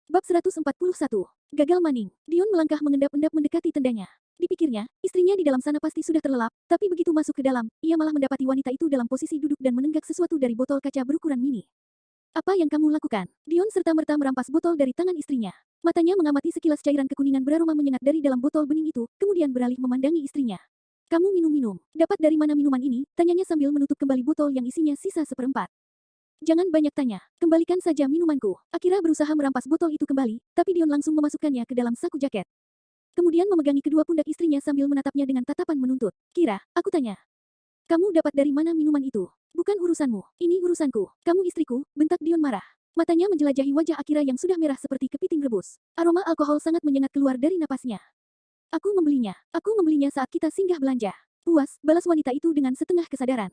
Bab 141. Gagal maning. Dion melangkah mengendap-endap mendekati tendanya. Dipikirnya, istrinya di dalam sana pasti sudah terlelap, tapi begitu masuk ke dalam, ia malah mendapati wanita itu dalam posisi duduk dan menenggak sesuatu dari botol kaca berukuran mini. Apa yang kamu lakukan? Dion serta-merta merampas botol dari tangan istrinya. Matanya mengamati sekilas cairan kekuningan beraroma menyengat dari dalam botol bening itu, kemudian beralih memandangi istrinya. Kamu minum-minum. Dapat dari mana minuman ini? Tanyanya sambil menutup kembali botol yang isinya sisa seperempat. Jangan banyak tanya, kembalikan saja minumanku. Akira berusaha merampas botol itu kembali, tapi Dion langsung memasukkannya ke dalam saku jaket. Kemudian memegangi kedua pundak istrinya sambil menatapnya dengan tatapan menuntut. Kira, aku tanya. Kamu dapat dari mana minuman itu? Bukan urusanmu, ini urusanku. Kamu istriku, bentak Dion marah. Matanya menjelajahi wajah Akira yang sudah merah seperti kepiting rebus. Aroma alkohol sangat menyengat keluar dari napasnya. Aku membelinya saat kita singgah belanja. Puas, balas wanita itu dengan setengah kesadaran.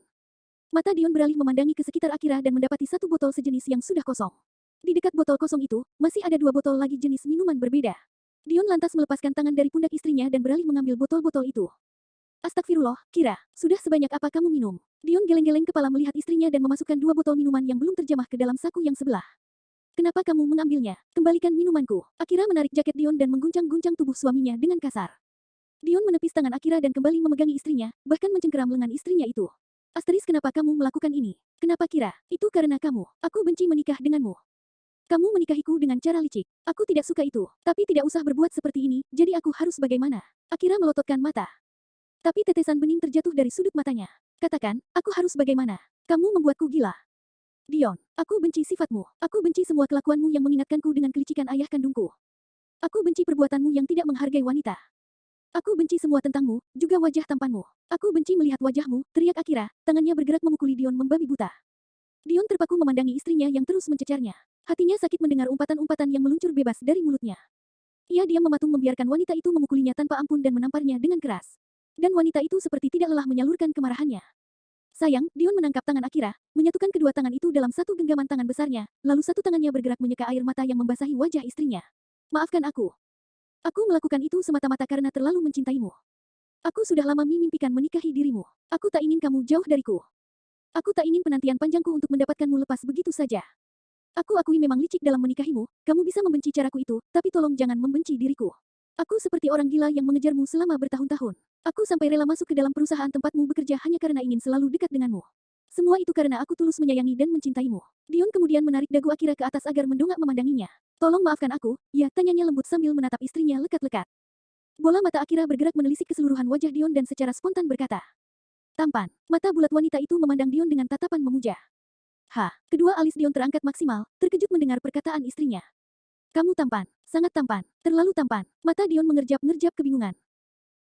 Mata Dion beralih memandangi ke sekitar Akira dan mendapati satu botol sejenis yang sudah kosong. Di dekat botol kosong itu, masih ada dua botol lagi jenis minuman berbeda. Dion lantas melepaskan tangan dari pundak istrinya dan beralih mengambil botol-botol itu. Astagfirullah, Kira, sudah sebanyak apa kamu minum? Dion geleng-geleng kepala melihat istrinya dan memasukkan dua botol minuman yang belum terjamah ke dalam saku yang sebelah. Kenapa kamu mengambilnya? Kembalikan minumanku. Akira menarik jaket Dion dan mengguncang-guncang tubuh suaminya dengan kasar. Dion menepis tangan Akira dan kembali memegangi istrinya, bahkan mencengkeram lengan istrinya itu. Asteris, kenapa kamu melakukan ini? Kenapa Kira? Itu karena kamu. Aku benci menikah denganmu. Kamu menikahiku dengan cara licik. Aku tidak suka itu. Tapi tidak usah berbuat seperti ini, jadi aku harus bagaimana? Akira melototkan mata. Tapi tetesan bening terjatuh dari sudut matanya. Katakan, aku harus bagaimana? Kamu membuatku gila. Dion, aku benci sifatmu. Aku benci semua kelakuanmu yang mengingatkanku dengan kelicikan ayah kandungku. Aku benci perbuatanmu yang tidak menghargai wanita. Aku benci semua tentangmu, juga wajah tampanmu. Aku benci melihat wajahmu, teriak Akira, tangannya bergerak memukuli Dion membabi buta. Dion terpaku memandangi istrinya yang terus mencecarnya. Hatinya sakit mendengar umpatan-umpatan yang meluncur bebas dari mulutnya. Ia diam mematung membiarkan wanita itu memukulinya tanpa ampun dan menamparnya dengan keras. Dan wanita itu seperti tidak lelah menyalurkan kemarahannya. Sayang, Dion menangkap tangan Akira, menyatukan kedua tangan itu dalam satu genggaman tangan besarnya, lalu satu tangannya bergerak menyeka air mata yang membasahi wajah istrinya. Maafkan aku. Aku melakukan itu semata-mata karena terlalu mencintaimu. Aku sudah lama mimpikan menikahi dirimu. Aku tak ingin kamu jauh dariku. Aku tak ingin penantian panjangku untuk mendapatkanmu lepas begitu saja. Aku akui memang licik dalam menikahimu, kamu bisa membenci caraku itu, tapi tolong jangan membenci diriku. Aku seperti orang gila yang mengejarmu selama bertahun-tahun. Aku sampai rela masuk ke dalam perusahaan tempatmu bekerja hanya karena ingin selalu dekat denganmu. Semua itu karena aku tulus menyayangi dan mencintaimu. Dion kemudian menarik dagu Akira ke atas agar mendongak memandanginya. Tolong maafkan aku, ya, tanyanya lembut sambil menatap istrinya lekat-lekat. Bola mata Akira bergerak menelisik keseluruhan wajah Dion dan secara spontan berkata. Tampan. Mata bulat wanita itu memandang Dion dengan tatapan memuja. Kedua alis Dion terangkat maksimal, terkejut mendengar perkataan istrinya. Kamu tampan, sangat tampan, terlalu tampan. Mata Dion mengerjap-ngerjap kebingungan.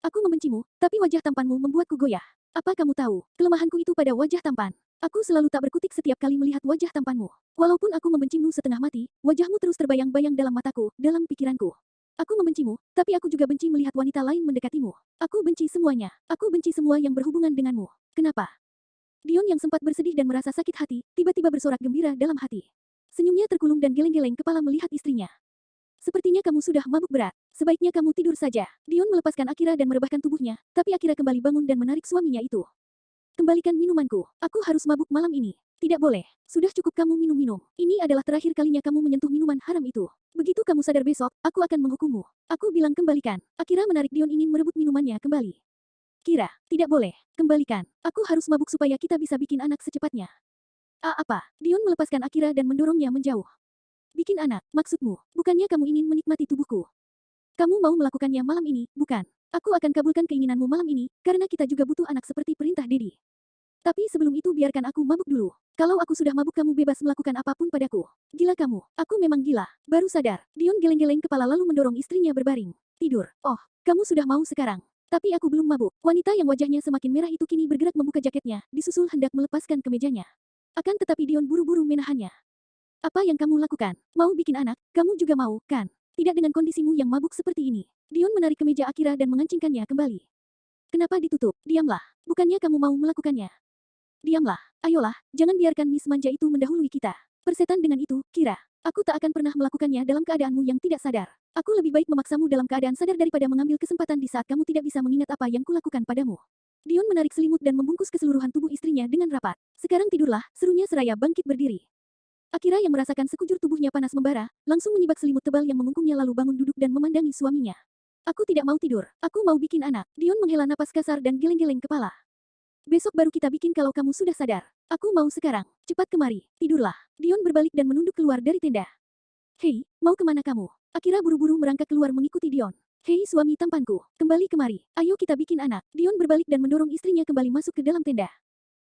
Aku membencimu, tapi wajah tampanmu membuatku goyah. Apa kamu tahu, kelemahanku itu pada wajah tampan. Aku selalu tak berkutik setiap kali melihat wajah tampanmu. Walaupun aku membencimu setengah mati, wajahmu terus terbayang-bayang dalam mataku, dalam pikiranku. Aku membencimu, tapi aku juga benci melihat wanita lain mendekatimu. Aku benci semuanya. Aku benci semua yang berhubungan denganmu. Kenapa? Dion yang sempat bersedih dan merasa sakit hati, tiba-tiba bersorak gembira dalam hati. Senyumnya terkulum dan geleng-geleng kepala melihat istrinya. Sepertinya kamu sudah mabuk berat. Sebaiknya kamu tidur saja. Dion melepaskan Akira dan merebahkan tubuhnya, tapi Akira kembali bangun dan menarik suaminya itu. Kembalikan minumanku. Aku harus mabuk malam ini. Tidak boleh. Sudah cukup kamu minum-minum. Ini adalah terakhir kalinya kamu menyentuh minuman haram itu. Begitu kamu sadar besok, aku akan menghukummu. Aku bilang kembalikan. Akira menarik Dion ingin merebut minumannya kembali. Kira, tidak boleh. Kembalikan. Aku harus mabuk supaya kita bisa bikin anak secepatnya. Apa? Dion melepaskan Akira dan mendorongnya menjauh. Bikin anak, maksudmu, bukannya kamu ingin menikmati tubuhku? Kamu mau melakukannya malam ini, bukan? Aku akan kabulkan keinginanmu malam ini, karena kita juga butuh anak seperti perintah Dedi. Tapi sebelum itu biarkan aku mabuk dulu. Kalau aku sudah mabuk kamu bebas melakukan apapun padaku. Gila kamu, aku memang gila. Baru sadar, Dion geleng-geleng kepala lalu mendorong istrinya berbaring. Tidur. Oh, kamu sudah mau sekarang. Tapi aku belum mabuk. Wanita yang wajahnya semakin merah itu kini bergerak membuka jaketnya, disusul hendak melepaskan kemejanya. Akan tetapi Dion buru-buru menahannya. Apa yang kamu lakukan? Mau bikin anak? Kamu juga mau, kan? Tidak dengan kondisimu yang mabuk seperti ini. Dion menarik kemeja Akira dan mengancingkannya kembali. Kenapa ditutup? Diamlah. Bukannya kamu mau melakukannya? Diamlah. Ayolah, jangan biarkan Miss Manja itu mendahului kita. Persetan dengan itu, Kira. Aku tak akan pernah melakukannya dalam keadaanmu yang tidak sadar. Aku lebih baik memaksamu dalam keadaan sadar daripada mengambil kesempatan di saat kamu tidak bisa mengingat apa yang kulakukan padamu. Dion menarik selimut dan membungkus keseluruhan tubuh istrinya dengan rapat. Sekarang tidurlah, serunya seraya bangkit berdiri. Akira yang merasakan sekujur tubuhnya panas membara, langsung menyibak selimut tebal yang mengungkungnya lalu bangun duduk dan memandangi suaminya. Aku tidak mau tidur, aku mau bikin anak. Dion menghela napas kasar dan geleng-geleng kepala. Besok baru kita bikin kalau kamu sudah sadar. Aku mau sekarang. Cepat kemari, tidurlah. Dion berbalik dan menunduk keluar dari tenda. Hei, mau kemana kamu? Akira buru-buru merangkak keluar mengikuti Dion. Hei suami tampanku, kembali kemari. Ayo kita bikin anak. Dion berbalik dan mendorong istrinya kembali masuk ke dalam tenda.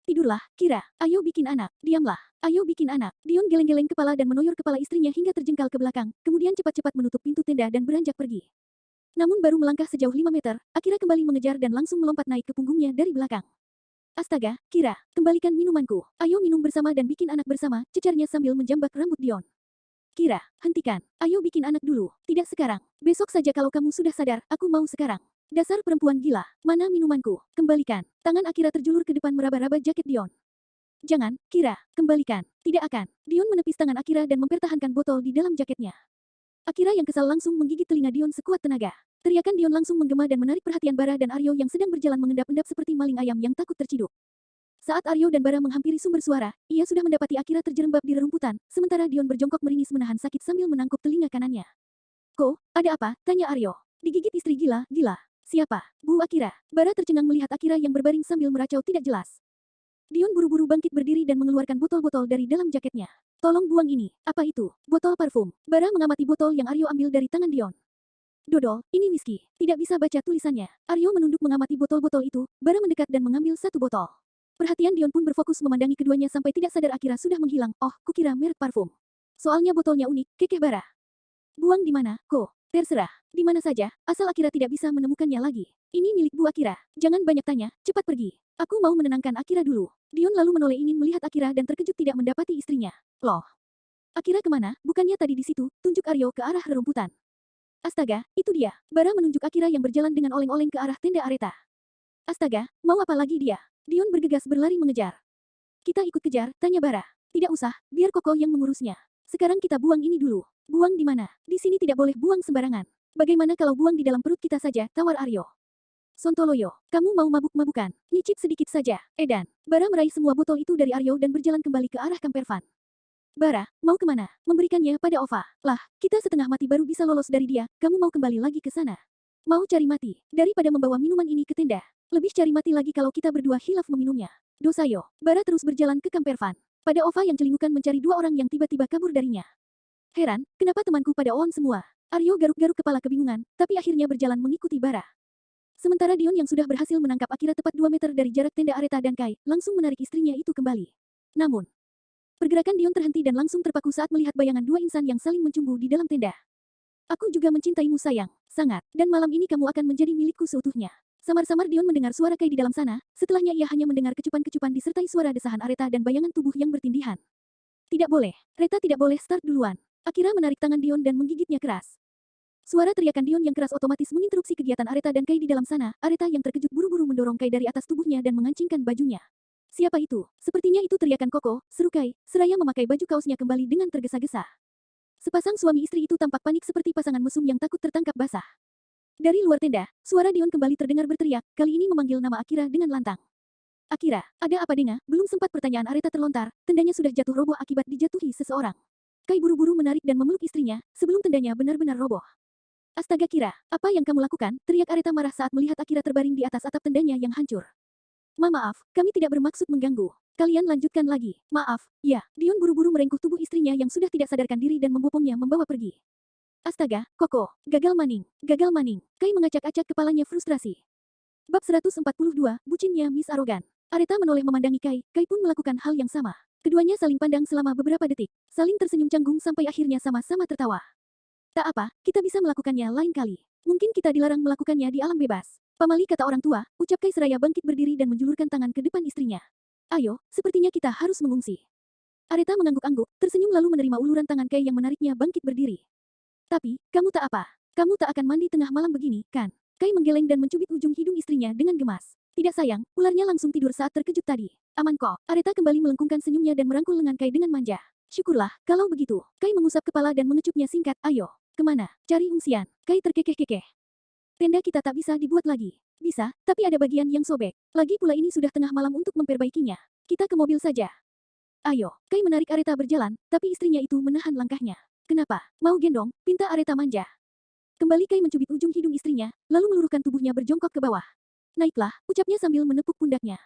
Tidurlah, Kira. Ayo bikin anak. Diamlah. Ayo bikin anak. Dion geleng-geleng kepala dan menoyor kepala istrinya hingga terjengkal ke belakang, kemudian cepat-cepat menutup pintu tenda dan beranjak pergi. Namun baru melangkah sejauh 5 meter, Akira kembali mengejar dan langsung melompat naik ke punggungnya dari belakang. Astaga, Kira, kembalikan minumanku. Ayo minum bersama dan bikin anak bersama, cecarnya sambil menjambak rambut Dion. Kira, hentikan. Ayo bikin anak dulu. Tidak sekarang. Besok saja kalau kamu sudah sadar, aku mau sekarang. Dasar perempuan gila. Mana minumanku? Kembalikan. Tangan Akira terjulur ke depan meraba-raba jaket Dion. Jangan, Kira. Kembalikan. Tidak akan. Dion menepis tangan Akira dan mempertahankan botol di dalam jaketnya. Akira yang kesal langsung menggigit telinga Dion sekuat tenaga. Teriakan Dion langsung menggema dan menarik perhatian Bara dan Aryo yang sedang berjalan mengendap-endap seperti maling ayam yang takut terciduk. Saat Aryo dan Bara menghampiri sumber suara, ia sudah mendapati Akira terjerembab di rerumputan, sementara Dion berjongkok meringis menahan sakit sambil menangkup telinga kanannya. Ko, ada apa? Tanya Aryo. Digigit istri gila. Siapa? Bu Akira. Bara tercengang melihat Akira yang berbaring sambil meracau tidak jelas. Dion buru-buru bangkit berdiri dan mengeluarkan botol-botol dari dalam jaketnya. Tolong buang ini. Apa itu? Botol parfum. Bara mengamati botol yang Aryo ambil dari tangan Dion. Dodol, ini whisky. Tidak bisa baca tulisannya. Aryo menunduk mengamati botol-botol itu. Bara mendekat dan mengambil satu botol. Perhatian Dion pun berfokus memandangi keduanya sampai tidak sadar Akira sudah menghilang. Oh, kukira merek parfum. Soalnya botolnya unik, kekeh Bara. Buang di mana, Ko? Terserah. Di mana saja, asal Akira tidak bisa menemukannya lagi. Ini milik Bu Akira. Jangan banyak tanya, cepat pergi. Aku mau menenangkan Akira dulu. Dion lalu menoleh ingin melihat Akira dan terkejut tidak mendapati istrinya. Loh. Akira kemana? Bukannya tadi di situ, tunjuk Aryo ke arah rerumputan. Astaga, itu dia. Bara menunjuk Akira yang berjalan dengan oleng-oleng ke arah tenda Areta. Astaga, mau apa lagi dia? Dion bergegas berlari mengejar. Kita ikut kejar, tanya Bara. Tidak usah, biar Koko yang mengurusnya. Sekarang kita buang ini dulu. Buang di mana? Di sini tidak boleh buang sembarangan. Bagaimana kalau buang di dalam perut kita saja, tawar Aryo. Sontoloyo, kamu mau mabuk-mabukan? Nyicip sedikit saja, Edan. Bara meraih semua botol itu dari Aryo dan berjalan kembali ke arah Kampervan. Bara, mau kemana? Memberikannya pada Ova. Lah, kita setengah mati baru bisa lolos dari dia, kamu mau kembali lagi ke sana? Mau cari mati, daripada membawa minuman ini ke tenda. Lebih cari mati lagi kalau kita berdua hilaf meminumnya. Dosayo, Bara terus berjalan ke Kampervan. Pada Ova yang celingukan mencari dua orang yang tiba-tiba kabur darinya. Heran, kenapa temanku pada on semua? Aryo garuk-garuk kepala kebingungan, tapi akhirnya berjalan mengikuti Bara. Sementara Dion yang sudah berhasil menangkap Akira tepat 2 meter dari jarak tenda Areta dan Kai, langsung menarik istrinya itu kembali. Namun, pergerakan Dion terhenti dan langsung terpaku saat melihat bayangan dua insan yang saling mencumbu di dalam tenda. Aku juga mencintaimu sayang, sangat, dan malam ini kamu akan menjadi milikku seutuhnya. Samar-samar Dion mendengar suara Kai di dalam sana, setelahnya ia hanya mendengar kecupan-kecupan disertai suara desahan Areta dan bayangan tubuh yang bertindihan. Tidak boleh, Reta tidak boleh start duluan. Akira menarik tangan Dion dan menggigitnya keras. Suara teriakan Dion yang keras otomatis menginterupsi kegiatan Areta dan Kai di dalam sana. Areta yang terkejut buru-buru mendorong Kai dari atas tubuhnya dan mengancingkan bajunya. Siapa itu? Sepertinya itu teriakan Koko, seru Kai, seraya memakai baju kaosnya kembali dengan tergesa-gesa. Sepasang suami istri itu tampak panik seperti pasangan mesum yang takut tertangkap basah. Dari luar tenda, suara Dion kembali terdengar berteriak, kali ini memanggil nama Akira dengan lantang. Akira, ada apa denga? Belum sempat pertanyaan Areta terlontar, tendanya sudah jatuh roboh akibat dijatuhi seseorang. Kai buru-buru menarik dan memeluk istrinya, sebelum tendanya benar-benar roboh. Astaga Kira, apa yang kamu lakukan? Teriak Areta marah saat melihat Akira terbaring di atas atap tendanya yang hancur. Maaf, kami tidak bermaksud mengganggu. Kalian lanjutkan lagi. Maaf, ya. Dion buru-buru merengkuh tubuh istrinya yang sudah tidak sadarkan diri dan membopongnya membawa pergi. Astaga, Koko, gagal maning. Kai mengacak-acak kepalanya frustrasi. Bab 142, bucinnya Miss Arogan. Areta menoleh memandangi Kai, Kai pun melakukan hal yang sama. Keduanya saling pandang selama beberapa detik, saling tersenyum canggung sampai akhirnya sama-sama tertawa. Tak apa, kita bisa melakukannya lain kali. Mungkin kita dilarang melakukannya di alam bebas. Pamali kata orang tua, ucap Kai seraya bangkit berdiri dan menjulurkan tangan ke depan istrinya. Ayo, sepertinya kita harus mengungsi. Areta mengangguk-angguk, tersenyum lalu menerima uluran tangan Kai yang menariknya bangkit berdiri. Tapi, kamu tak apa. Kamu tak akan mandi tengah malam begini, kan? Kai menggeleng dan mencubit ujung hidung istrinya dengan gemas. Tidak sayang, ularnya langsung tidur saat terkejut tadi. Aman kok. Areta kembali melengkungkan senyumnya dan merangkul lengan Kai dengan manja. Syukurlah, kalau begitu. Kai mengusap kepala dan mengecupnya singkat, ayo. Kemana? Cari ungsian. Kai terkekeh-kekeh. Tenda kita tak bisa dibuat lagi. Bisa, tapi ada bagian yang sobek. Lagi pula ini sudah tengah malam untuk memperbaikinya. Kita ke mobil saja. Ayo. Kai menarik Areta berjalan, tapi istrinya itu menahan langkahnya. Kenapa? Mau gendong? Pinta Areta manja. Kembali Kai mencubit ujung hidung istrinya, lalu meluruhkan tubuhnya berjongkok ke bawah. Naiklah, ucapnya sambil menepuk pundaknya.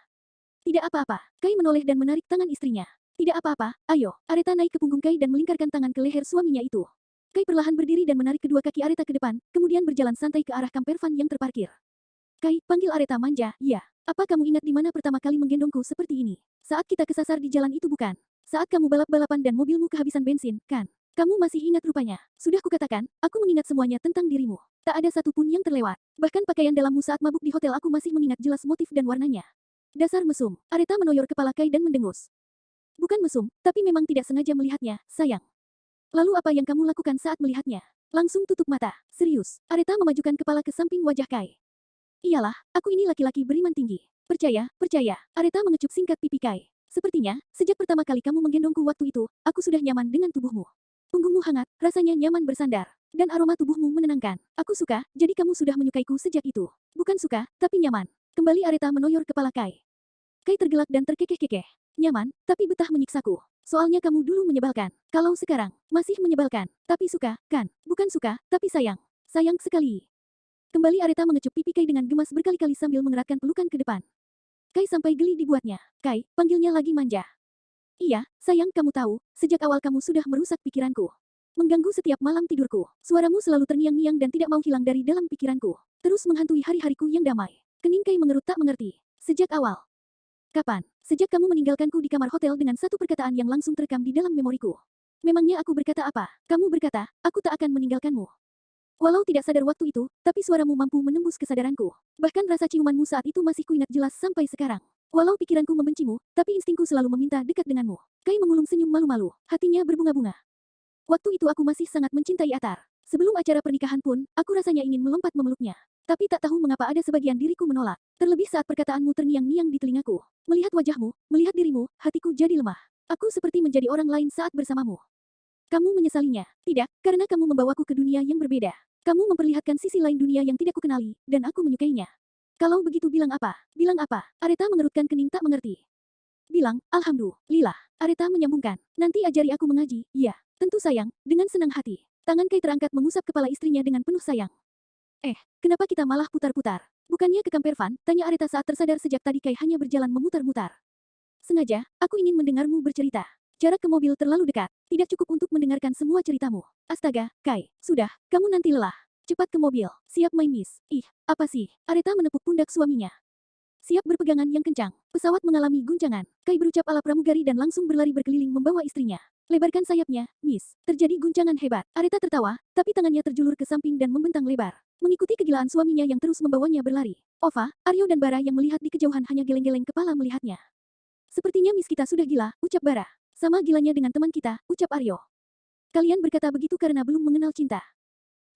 Tidak apa-apa. Kai menoleh dan menarik tangan istrinya. Tidak apa-apa, ayo. Areta naik ke punggung Kai dan melingkarkan tangan ke leher suaminya itu. Kai perlahan berdiri dan menarik kedua kaki Areta ke depan, kemudian berjalan santai ke arah camper van yang terparkir. Kai, panggil Areta manja, iya. Apa kamu ingat di mana pertama kali menggendongku seperti ini? Saat kita kesasar di jalan itu bukan? Saat kamu balap-balapan dan mobilmu kehabisan bensin, kan? Kamu masih ingat rupanya. Sudah kukatakan, aku mengingat semuanya tentang dirimu. Tak ada satupun yang terlewat. Bahkan pakaian dalammu saat mabuk di hotel aku masih mengingat jelas motif dan warnanya. Dasar mesum. Areta menoyor kepala Kai dan mendengus. Bukan mesum, tapi memang tidak sengaja melihatnya, sayang. Lalu apa yang kamu lakukan saat melihatnya? Langsung tutup mata. Serius. Areta memajukan kepala ke samping wajah Kai. Iyalah, aku ini laki-laki beriman tinggi. Percaya, percaya. Areta mengecup singkat pipi Kai. Sepertinya, sejak pertama kali kamu menggendongku waktu itu, aku sudah nyaman dengan tubuhmu. Punggungmu hangat, rasanya nyaman bersandar. Dan aroma tubuhmu menenangkan. Aku suka, jadi kamu sudah menyukaiku sejak itu. Bukan suka, tapi nyaman. Kembali Areta menoyor kepala Kai. Kai tergelak dan terkekeh-kekeh. Nyaman, tapi betah menyiksaku. Soalnya kamu dulu menyebalkan. Kalau sekarang, masih menyebalkan. Tapi suka, kan? Bukan suka, tapi sayang. Sayang sekali. Kembali Areta mengecup pipi Kai dengan gemas berkali-kali sambil mengeratkan pelukan ke depan. Kai sampai geli dibuatnya. Kai, panggilnya lagi manja. Iya, sayang kamu tahu, sejak awal kamu sudah merusak pikiranku. Mengganggu setiap malam tidurku. Suaramu selalu terngiang-ngiang dan tidak mau hilang dari dalam pikiranku. Terus menghantui hari-hariku yang damai. Kening Kai mengerut tak mengerti. Sejak awal. Kapan? Sejak kamu meninggalkanku di kamar hotel dengan satu perkataan yang langsung terekam di dalam memoriku. Memangnya aku berkata apa? Kamu berkata, aku tak akan meninggalkanmu. Walau tidak sadar waktu itu, tapi suaramu mampu menembus kesadaranku. Bahkan rasa ciumanmu saat itu masih kuingat jelas sampai sekarang. Walau pikiranku membencimu, tapi instingku selalu meminta dekat denganmu. Kai mengulung senyum malu-malu, hatinya berbunga-bunga. Waktu itu aku masih sangat mencintai Atar. Sebelum acara pernikahan pun, aku rasanya ingin melompat memeluknya. Tapi tak tahu mengapa ada sebagian diriku menolak. Terlebih saat perkataanmu terngiang-ngiang di telingaku. Melihat wajahmu, melihat dirimu, hatiku jadi lemah. Aku seperti menjadi orang lain saat bersamamu. Kamu menyesalinya? Tidak, karena kamu membawaku ke dunia yang berbeda. Kamu memperlihatkan sisi lain dunia yang tidak kukenali, dan aku menyukainya. Kalau begitu bilang apa? Bilang apa? Areta mengerutkan kening tak mengerti. Bilang, Alhamdulillah. Areta menyambungkan. Nanti ajari aku mengaji, iya. Tentu sayang, dengan senang hati. Tangan Kai terangkat mengusap kepala istrinya dengan penuh sayang. Kenapa kita malah putar-putar? Bukannya ke camper van? Tanya Areta saat tersadar sejak tadi Kai hanya berjalan memutar-mutar. Sengaja, aku ingin mendengarmu bercerita. Jarak ke mobil terlalu dekat. Tidak cukup untuk mendengarkan semua ceritamu. Astaga, Kai. Sudah, kamu nanti lelah. Cepat ke mobil. Siap my miss. Ih, apa sih? Areta menepuk pundak suaminya. Siap berpegangan yang kencang. Pesawat mengalami guncangan. Kai berucap ala pramugari dan langsung berlari berkeliling membawa istrinya. Lebarkan sayapnya, miss. Terjadi guncangan hebat. Areta tertawa, tapi tangannya terjulur ke samping dan membentang lebar. Mengikuti kegilaan suaminya yang terus membawanya berlari. Ova, Aryo dan Bara yang melihat di kejauhan hanya geleng-geleng kepala melihatnya. Sepertinya miss kita sudah gila, ucap Bara. Sama gilanya dengan teman kita, ucap Aryo. Kalian berkata begitu karena belum mengenal cinta.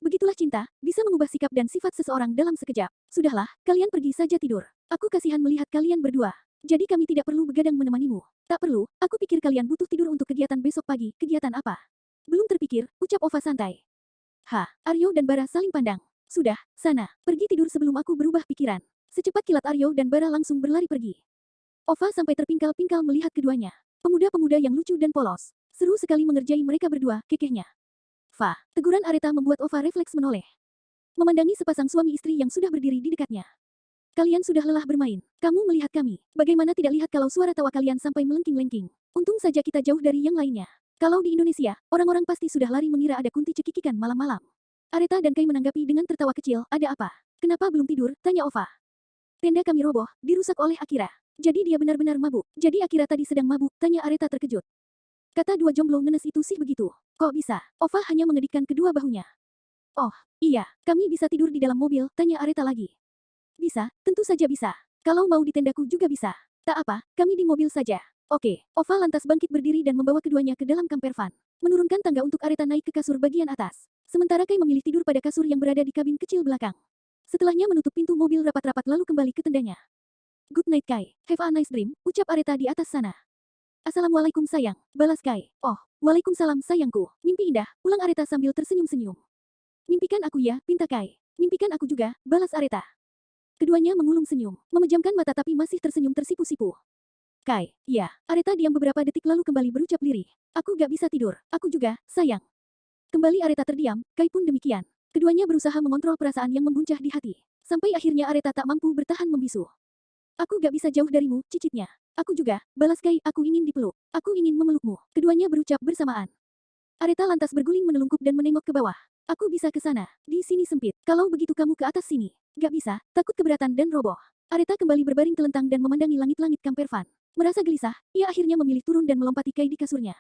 Begitulah cinta, bisa mengubah sikap dan sifat seseorang dalam sekejap. Sudahlah, kalian pergi saja tidur. Aku kasihan melihat kalian berdua. Jadi kami tidak perlu begadang menemanimu. Tak perlu, aku pikir kalian butuh tidur untuk kegiatan besok pagi. Kegiatan apa? Belum terpikir, ucap Ova santai. Aryo dan Bara saling pandang. Sudah, sana, pergi tidur sebelum aku berubah pikiran. Secepat kilat Aryo dan Bara langsung berlari pergi. Ova sampai terpingkal-pingkal melihat keduanya. Pemuda-pemuda yang lucu dan polos. Seru sekali mengerjai mereka berdua, kekehnya. Teguran Areta membuat Ova refleks menoleh. Memandangi sepasang suami istri yang sudah berdiri di dekatnya. Kalian sudah lelah bermain. Kamu melihat kami. Bagaimana tidak lihat kalau suara tawa kalian sampai melengking-lengking. Untung saja kita jauh dari yang lainnya. Kalau di Indonesia, orang-orang pasti sudah lari mengira ada kunti cekikikan malam-malam. Areta dan Kai menanggapi dengan tertawa kecil, ada apa? Kenapa belum tidur? Tanya Ova. Tenda kami roboh, dirusak oleh Akira. Jadi dia benar-benar mabuk. Jadi Akira tadi sedang mabuk, tanya Areta terkejut. Kata dua jomblo ngenes itu sih begitu. Kok bisa? Ova hanya mengedipkan kedua bahunya. Oh, iya, kami bisa tidur di dalam mobil, tanya Areta lagi. Bisa, tentu saja bisa. Kalau mau di tendaku juga bisa. Tak apa, kami di mobil saja. Oke, Ova lantas bangkit berdiri dan membawa keduanya ke dalam camper van. Menurunkan tangga untuk Areta naik ke kasur bagian atas. Sementara Kai memilih tidur pada kasur yang berada di kabin kecil belakang. Setelahnya menutup pintu mobil rapat-rapat lalu kembali ke tendanya. Good night Kai, have a nice dream, ucap Areta di atas sana. Assalamualaikum sayang, balas Kai. Oh, waalaikumsalam sayangku, mimpi indah, ulang Areta sambil tersenyum-senyum. Mimpikan aku ya, pinta Kai. Mimpikan aku juga, balas Areta. Keduanya mengulung senyum, memejamkan mata tapi masih tersenyum tersipu-sipu. Kai, iya. Areta diam beberapa detik lalu kembali berucap lirih. Aku gak bisa tidur. Aku juga, sayang. Kembali Areta terdiam, Kai pun demikian. Keduanya berusaha mengontrol perasaan yang membuncah di hati. Sampai akhirnya Areta tak mampu bertahan membisu. Aku gak bisa jauh darimu, cicitnya. Aku juga, balas Kai, aku ingin dipeluk. Aku ingin memelukmu. Keduanya berucap bersamaan. Areta lantas berguling menelungkup dan menengok ke bawah. Aku bisa ke sana. Di sini sempit. Kalau begitu kamu ke atas sini. Gak bisa, takut keberatan dan roboh. Areta kembali berbaring telentang dan memandangi langit-langit Kampervan. Merasa gelisah, ia akhirnya memilih turun dan melompati Kai di kasurnya.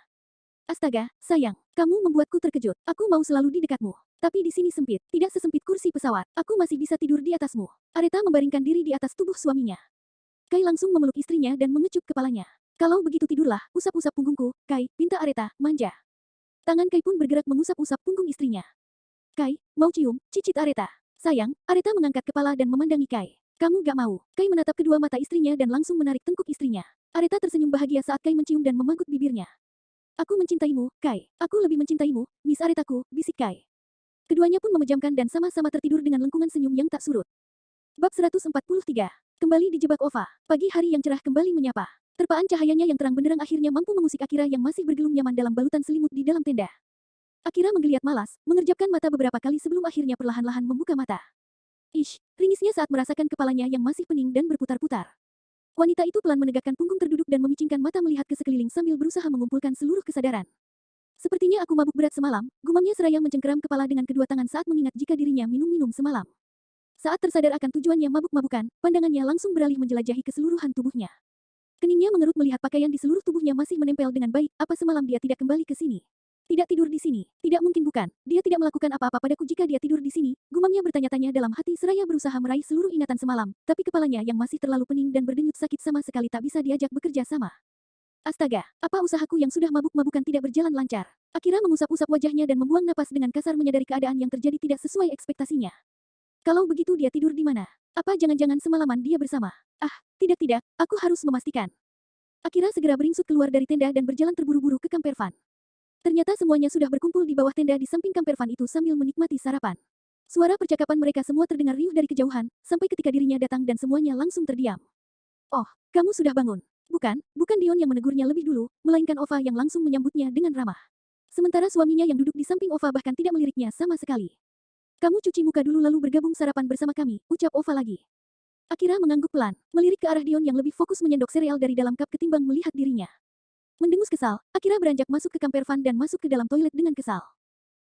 Astaga, sayang, kamu membuatku terkejut. Aku mau selalu di dekatmu. Tapi di sini sempit, tidak sesempit kursi pesawat. Aku masih bisa tidur di atasmu. Areta membaringkan diri di atas tubuh suaminya. Kai langsung memeluk istrinya dan mengecup kepalanya. Kalau begitu tidurlah, usap-usap punggungku, Kai, pinta Areta, manja. Tangan Kai pun bergerak mengusap-usap punggung istrinya. Kai, mau cium, cicit Areta. Sayang, Areta mengangkat kepala dan memandangi Kai. Kamu gak mau. Kai menatap kedua mata istrinya dan langsung menarik tengkuk istrinya. Areta tersenyum bahagia saat Kai mencium dan memanggut bibirnya. Aku mencintaimu, Kai. Aku lebih mencintaimu, Miss Aretaku, bisik Kai. Keduanya pun memejamkan dan sama-sama tertidur dengan lengkungan senyum yang tak surut. Bab 143. Kembali dijebak Ova. Pagi hari yang cerah kembali menyapa. Terpaan cahayanya yang terang benderang akhirnya mampu mengusik Akira yang masih bergelung nyaman dalam balutan selimut di dalam tenda. Akira menggeliat malas, mengerjapkan mata beberapa kali sebelum akhirnya perlahan-lahan membuka mata. Ish, ringisnya saat merasakan kepalanya yang masih pening dan berputar-putar. Wanita itu pelan menegakkan punggung terduduk dan memicingkan mata melihat ke sekeliling sambil berusaha mengumpulkan seluruh kesadaran. Sepertinya aku mabuk berat semalam, gumamnya seraya mencengkeram kepala dengan kedua tangan saat mengingat jika dirinya minum-minum semalam. Saat tersadar akan tujuannya mabuk-mabukan, pandangannya langsung beralih menjelajahi keseluruhan tubuhnya. Keningnya mengerut melihat pakaian di seluruh tubuhnya masih menempel dengan baik, apa semalam dia tidak kembali ke sini? Tidak tidur di sini. Tidak mungkin bukan. Dia tidak melakukan apa-apa padaku jika dia tidur di sini. Gumamnya bertanya-tanya dalam hati seraya berusaha meraih seluruh ingatan semalam. Tapi kepalanya yang masih terlalu pening dan berdenyut sakit sama sekali tak bisa diajak bekerja sama. Astaga, apa usahaku yang sudah mabuk-mabukan tidak berjalan lancar? Akira mengusap-usap wajahnya dan membuang napas dengan kasar menyadari keadaan yang terjadi tidak sesuai ekspektasinya. Kalau begitu dia tidur di mana? Apa jangan-jangan semalaman dia bersama? Ah, tidak, aku harus memastikan. Akira segera beringsut keluar dari tenda dan berjalan terburu-buru ke Kampervan. Ternyata semuanya sudah berkumpul di bawah tenda di samping Kampervan itu sambil menikmati sarapan. Suara percakapan mereka semua terdengar riuh dari kejauhan, sampai ketika dirinya datang dan semuanya langsung terdiam. Oh, kamu sudah bangun. Bukan Dion yang menegurnya lebih dulu, melainkan Ova yang langsung menyambutnya dengan ramah. Sementara suaminya yang duduk di samping Ova bahkan tidak meliriknya sama sekali. Kamu cuci muka dulu lalu bergabung sarapan bersama kami, ucap Ova lagi. Akira mengangguk pelan, melirik ke arah Dion yang lebih fokus menyendok sereal dari dalam cup ketimbang melihat dirinya. Mendengus kesal, Akira beranjak masuk ke Kampervan dan masuk ke dalam toilet dengan kesal.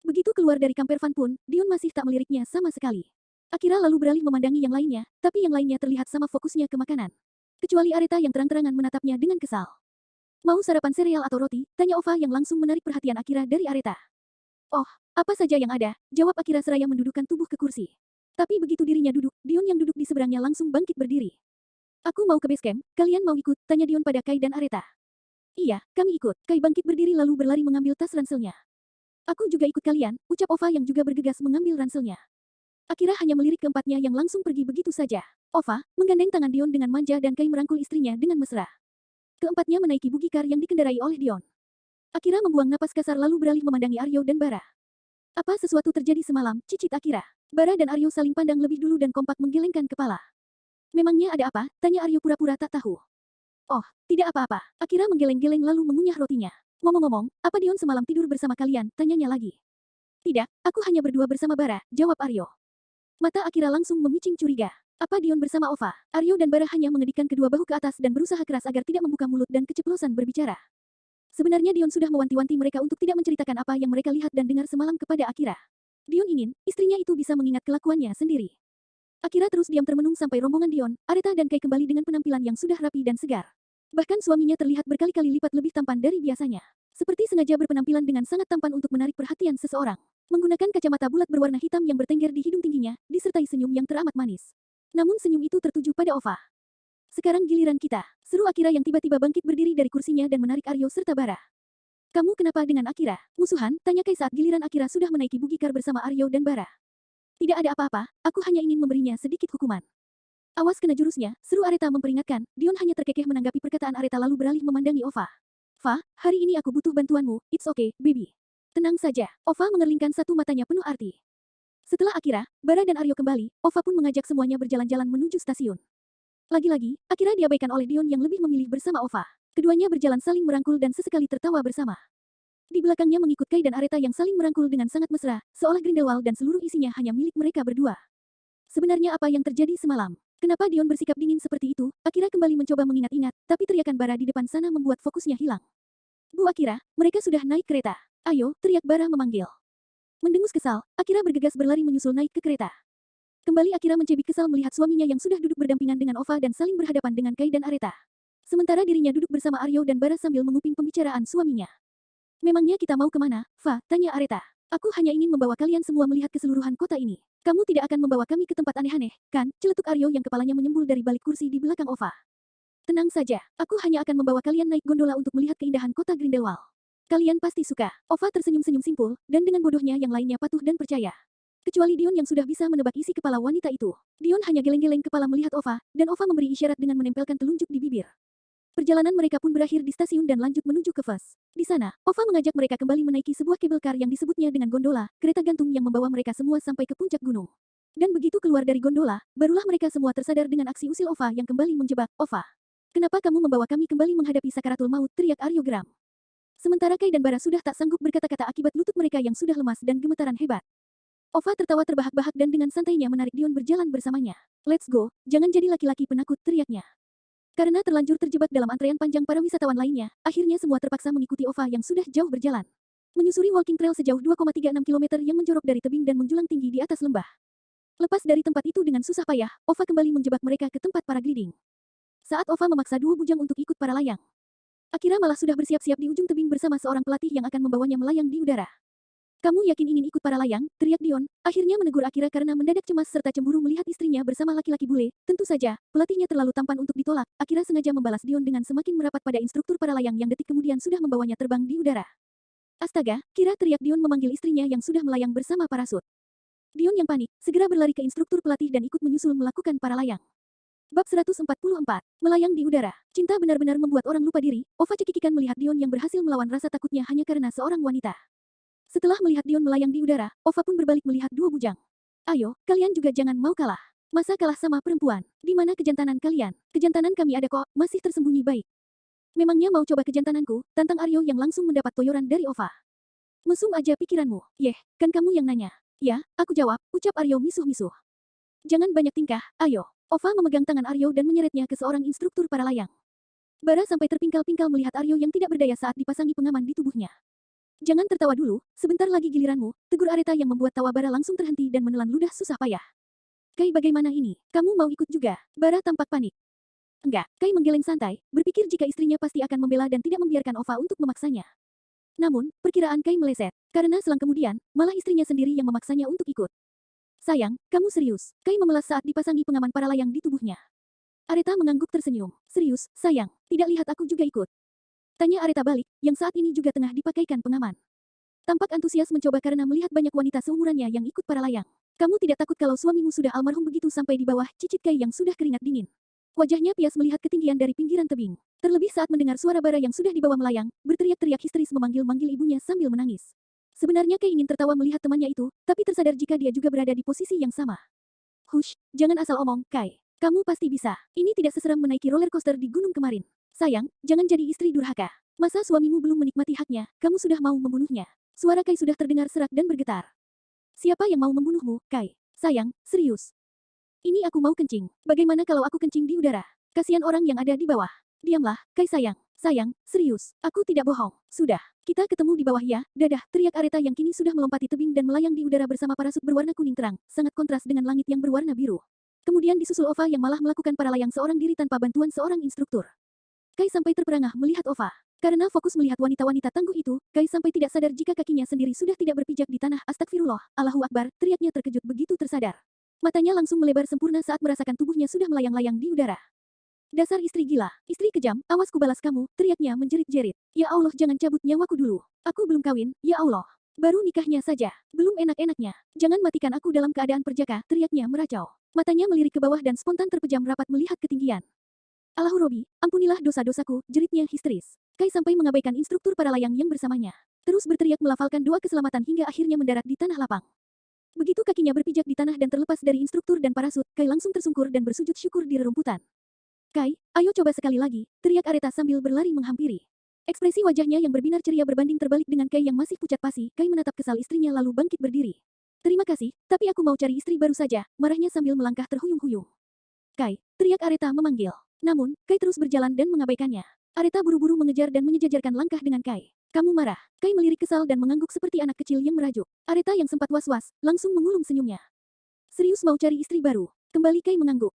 Begitu keluar dari Kampervan pun, Dion masih tak meliriknya sama sekali. Akira lalu beralih memandangi yang lainnya, tapi yang lainnya terlihat sama fokusnya ke makanan. Kecuali Areta yang terang-terangan menatapnya dengan kesal. Mau sarapan sereal atau roti? Tanya Ova yang langsung menarik perhatian Akira dari Areta. Oh, apa saja yang ada, jawab Akira seraya mendudukkan tubuh ke kursi. Tapi begitu dirinya duduk, Dion yang duduk di seberangnya langsung bangkit berdiri. Aku mau ke base camp, kalian mau ikut? Tanya Dion pada Kai dan Areta. Iya, kami ikut. Kai bangkit berdiri lalu berlari mengambil tas ranselnya. Aku juga ikut kalian, ucap Ova yang juga bergegas mengambil ranselnya. Akira hanya melirik keempatnya yang langsung pergi begitu saja. Ova, menggandeng tangan Dion dengan manja dan Kai merangkul istrinya dengan mesra. Keempatnya menaiki bugi kar yang dikendarai oleh Dion. Akira membuang napas kasar lalu beralih memandangi Aryo dan Bara. Apa sesuatu terjadi semalam, cicit Akira? Bara dan Aryo saling pandang lebih dulu dan kompak menggelengkan kepala. Memangnya ada apa? Tanya Aryo pura-pura tak tahu. Oh, tidak apa-apa. Akira menggeleng-geleng lalu mengunyah rotinya. Ngomong-ngomong, apa Dion semalam tidur bersama kalian? Tanyanya lagi. Tidak, aku hanya berdua bersama Bara, jawab Aryo. Mata Akira langsung memicing curiga. Apa Dion bersama Ova? Aryo dan Bara hanya mengedipkan kedua bahu ke atas dan berusaha keras agar tidak membuka mulut dan keceplosan berbicara. Sebenarnya Dion sudah mewanti-wanti mereka untuk tidak menceritakan apa yang mereka lihat dan dengar semalam kepada Akira. Dion ingin, istrinya itu bisa mengingat kelakuannya sendiri. Akira terus diam termenung sampai rombongan Dion, Areta dan Kai kembali dengan penampilan yang sudah rapi dan segar. Bahkan suaminya terlihat berkali-kali lipat lebih tampan dari biasanya. Seperti sengaja berpenampilan dengan sangat tampan untuk menarik perhatian seseorang. Menggunakan kacamata bulat berwarna hitam yang bertengger di hidung tingginya, disertai senyum yang teramat manis. Namun senyum itu tertuju pada Ova. Sekarang giliran kita, seru Akira yang tiba-tiba bangkit berdiri dari kursinya dan menarik Aryo serta Bara. Kamu kenapa dengan Akira? Musuhan? Tanya Kai saat giliran Akira sudah menaiki bugi kar bersama Aryo dan Bara. Tidak ada apa-apa, aku hanya ingin memberinya sedikit hukuman. Awas kena jurusnya, seru Areta memperingatkan. Dion hanya terkekeh menanggapi perkataan Areta lalu beralih memandangi Ova. Fa, hari ini aku butuh bantuanmu, it's okay, baby. Tenang saja, Ova mengerlingkan satu matanya penuh arti. Setelah Akira, Bara dan Aryo kembali, Ova pun mengajak semuanya berjalan-jalan menuju stasiun. Lagi-lagi, Akira diabaikan oleh Dion yang lebih memilih bersama Ova. Keduanya berjalan saling merangkul dan sesekali tertawa bersama. Di belakangnya mengikut Kai dan Areta yang saling merangkul dengan sangat mesra, seolah Grindelwald dan seluruh isinya hanya milik mereka berdua. Sebenarnya apa yang terjadi semalam? Kenapa Dion bersikap dingin seperti itu? Akira kembali mencoba mengingat-ingat, tapi teriakan Bara di depan sana membuat fokusnya hilang. Bu Akira, mereka sudah naik kereta. Ayo, teriak Bara memanggil. Mendengus kesal, Akira bergegas berlari menyusul naik ke kereta. Kembali Akira mencibik kesal melihat suaminya yang sudah duduk berdampingan dengan Ova dan saling berhadapan dengan Kai dan Areta. Sementara dirinya duduk bersama Aryo dan Bara sambil menguping pembicaraan suaminya. Memangnya kita mau kemana, Va? Tanya Areta. Aku hanya ingin membawa kalian semua melihat keseluruhan kota ini. Kamu tidak akan membawa kami ke tempat aneh-aneh, kan? Celetuk Aryo yang kepalanya menyembul dari balik kursi di belakang Ova. Tenang saja, aku hanya akan membawa kalian naik gondola untuk melihat keindahan kota Grindelwald. Kalian pasti suka. Ova tersenyum-senyum simpul, dan dengan bodohnya yang lainnya patuh dan percaya. Kecuali Dion yang sudah bisa menebak isi kepala wanita itu. Dion hanya geleng-geleng kepala melihat Ova, dan Ova memberi isyarat dengan menempelkan telunjuk di bibir. Perjalanan mereka pun berakhir di stasiun dan lanjut menuju ke Fes. Di sana, Ova mengajak mereka kembali menaiki sebuah kabel kar yang disebutnya dengan gondola, kereta gantung yang membawa mereka semua sampai ke puncak gunung. Dan begitu keluar dari gondola, barulah mereka semua tersadar dengan aksi usil Ova yang kembali menjebak. Ova, kenapa kamu membawa kami kembali menghadapi sakaratul maut? Teriak Aryo geram. Sementara Kai dan Bara sudah tak sanggup berkata-kata akibat lutut mereka yang sudah lemas dan gemetaran hebat. Ova tertawa terbahak-bahak dan dengan santainya menarik Dion berjalan bersamanya. Let's go, jangan jadi laki-laki penakut, teriaknya. Karena terlanjur terjebak dalam antrean panjang para wisatawan lainnya, akhirnya semua terpaksa mengikuti Ova yang sudah jauh berjalan. Menyusuri walking trail sejauh 2,36 km yang menjorok dari tebing dan menjulang tinggi di atas lembah. Lepas dari tempat itu dengan susah payah, Ova kembali menjebak mereka ke tempat paragliding. Saat Ova memaksa dua bujang untuk ikut para layang, Akira malah sudah bersiap-siap di ujung tebing bersama seorang pelatih yang akan membawanya melayang di udara. Kamu yakin ingin ikut para layang? Teriak Dion, akhirnya menegur Akira karena mendadak cemas serta cemburu melihat istrinya bersama laki-laki bule. Tentu saja, pelatihnya terlalu tampan untuk ditolak. Akira sengaja membalas Dion dengan semakin merapat pada instruktur para layang yang detik kemudian sudah membawanya terbang di udara. Astaga, Kira, teriak Dion memanggil istrinya yang sudah melayang bersama parasut. Dion yang panik, segera berlari ke instruktur pelatih dan ikut menyusul melakukan para layang. Bab 144, Melayang di udara. Cinta benar-benar membuat orang lupa diri. Ova cekikikan melihat Dion yang berhasil melawan rasa takutnya hanya karena seorang wanita. Setelah melihat Dion melayang di udara, Ova pun berbalik melihat dua bujang. Ayo, kalian juga jangan mau kalah. Masa kalah sama perempuan? Di mana kejantanan kalian? Kejantanan kami ada kok, masih tersembunyi baik. Memangnya mau coba kejantananku? Tantang Aryo yang langsung mendapat toyoran dari Ova. Mesum aja pikiranmu. Yeh, kan kamu yang nanya. Ya, aku jawab, ucap Aryo misuh-misuh. Jangan banyak tingkah, ayo. Ova memegang tangan Aryo dan menyeretnya ke seorang instruktur para layang. Bara sampai terpingkal-pingkal melihat Aryo yang tidak berdaya saat dipasangi pengaman di tubuhnya. Jangan tertawa dulu, sebentar lagi giliranmu, tegur Areta yang membuat tawa Bara langsung terhenti dan menelan ludah susah payah. Kai, bagaimana ini? Kamu mau ikut juga? Bara tampak panik. Enggak, Kai menggeleng santai, berpikir jika istrinya pasti akan membela dan tidak membiarkan Ova untuk memaksanya. Namun, perkiraan Kai meleset, karena selang kemudian, malah istrinya sendiri yang memaksanya untuk ikut. Sayang, kamu serius? Kai memelas saat dipasangi pengaman para layang di tubuhnya. Areta mengangguk tersenyum. Serius, sayang, tidak lihat aku juga ikut? Tanya Areta balik, yang saat ini juga tengah dipakaikan pengaman. Tampak antusias mencoba karena melihat banyak wanita seumurannya yang ikut para layang. Kamu tidak takut kalau suamimu sudah almarhum begitu sampai di bawah, cicit Kai yang sudah keringat dingin. Wajahnya pias melihat ketinggian dari pinggiran tebing. Terlebih saat mendengar suara Bara yang sudah dibawa melayang, berteriak-teriak histeris memanggil-manggil ibunya sambil menangis. Sebenarnya Kai ingin tertawa melihat temannya itu, tapi tersadar jika dia juga berada di posisi yang sama. Hush, jangan asal omong, Kai. Kamu pasti bisa. Ini tidak seseram menaiki roller coaster di gunung kemarin. Sayang, jangan jadi istri durhaka. Masa suamimu belum menikmati haknya, kamu sudah mau membunuhnya? Suara Kai sudah terdengar serak dan bergetar. Siapa yang mau membunuhmu, Kai? Sayang, serius. Ini aku mau kencing. Bagaimana kalau aku kencing di udara? Kasihan orang yang ada di bawah. Diamlah, Kai sayang. Sayang, serius. Aku tidak bohong. Sudah, kita ketemu di bawah ya. Dadah, teriak Areta yang kini sudah melompati tebing dan melayang di udara bersama parasut berwarna kuning terang, sangat kontras dengan langit yang berwarna biru. Kemudian disusul Ova yang malah melakukan para layang seorang diri tanpa bantuan seorang instruktur. Kai sampai terperangah melihat Ova. Karena fokus melihat wanita-wanita tangguh itu, Kai sampai tidak sadar jika kakinya sendiri sudah tidak berpijak di tanah. Astagfirullah, Allahu Akbar, teriaknya terkejut begitu tersadar. Matanya langsung melebar sempurna saat merasakan tubuhnya sudah melayang-layang di udara. Dasar istri gila, istri kejam, awas kubalas kamu, teriaknya menjerit-jerit. Ya Allah, jangan cabut nyawaku dulu. Aku belum kawin, ya Allah. Baru nikahnya saja, belum enak-enaknya. Jangan matikan aku dalam keadaan perjaka, teriaknya meracau. Matanya melirik ke bawah dan spontan terpejam rapat melihat ketinggian. Allahu Robi, ampunilah dosa-dosaku, jeritnya histeris. Kai sampai mengabaikan instruktur para layang yang bersamanya. Terus berteriak melafalkan doa keselamatan hingga akhirnya mendarat di tanah lapang. Begitu kakinya berpijak di tanah dan terlepas dari instruktur dan parasut, Kai langsung tersungkur dan bersujud syukur di rerumputan. Kai, ayo coba sekali lagi, teriak Areta sambil berlari menghampiri. Ekspresi wajahnya yang berbinar ceria berbanding terbalik dengan Kai yang masih pucat pasi. Kai menatap kesal istrinya lalu bangkit berdiri. Terima kasih, tapi aku mau cari istri baru saja, marahnya sambil melangkah terhuyung-huyung. Kai, teriak Areta memanggil. Namun, Kai terus berjalan dan mengabaikannya. Areta buru-buru mengejar dan menyejajarkan langkah dengan Kai. Kamu marah. Kai melirik kesal dan mengangguk seperti anak kecil yang merajuk. Areta yang sempat was-was, langsung mengulung senyumnya. Serius mau cari istri baru? Kembali Kai mengangguk.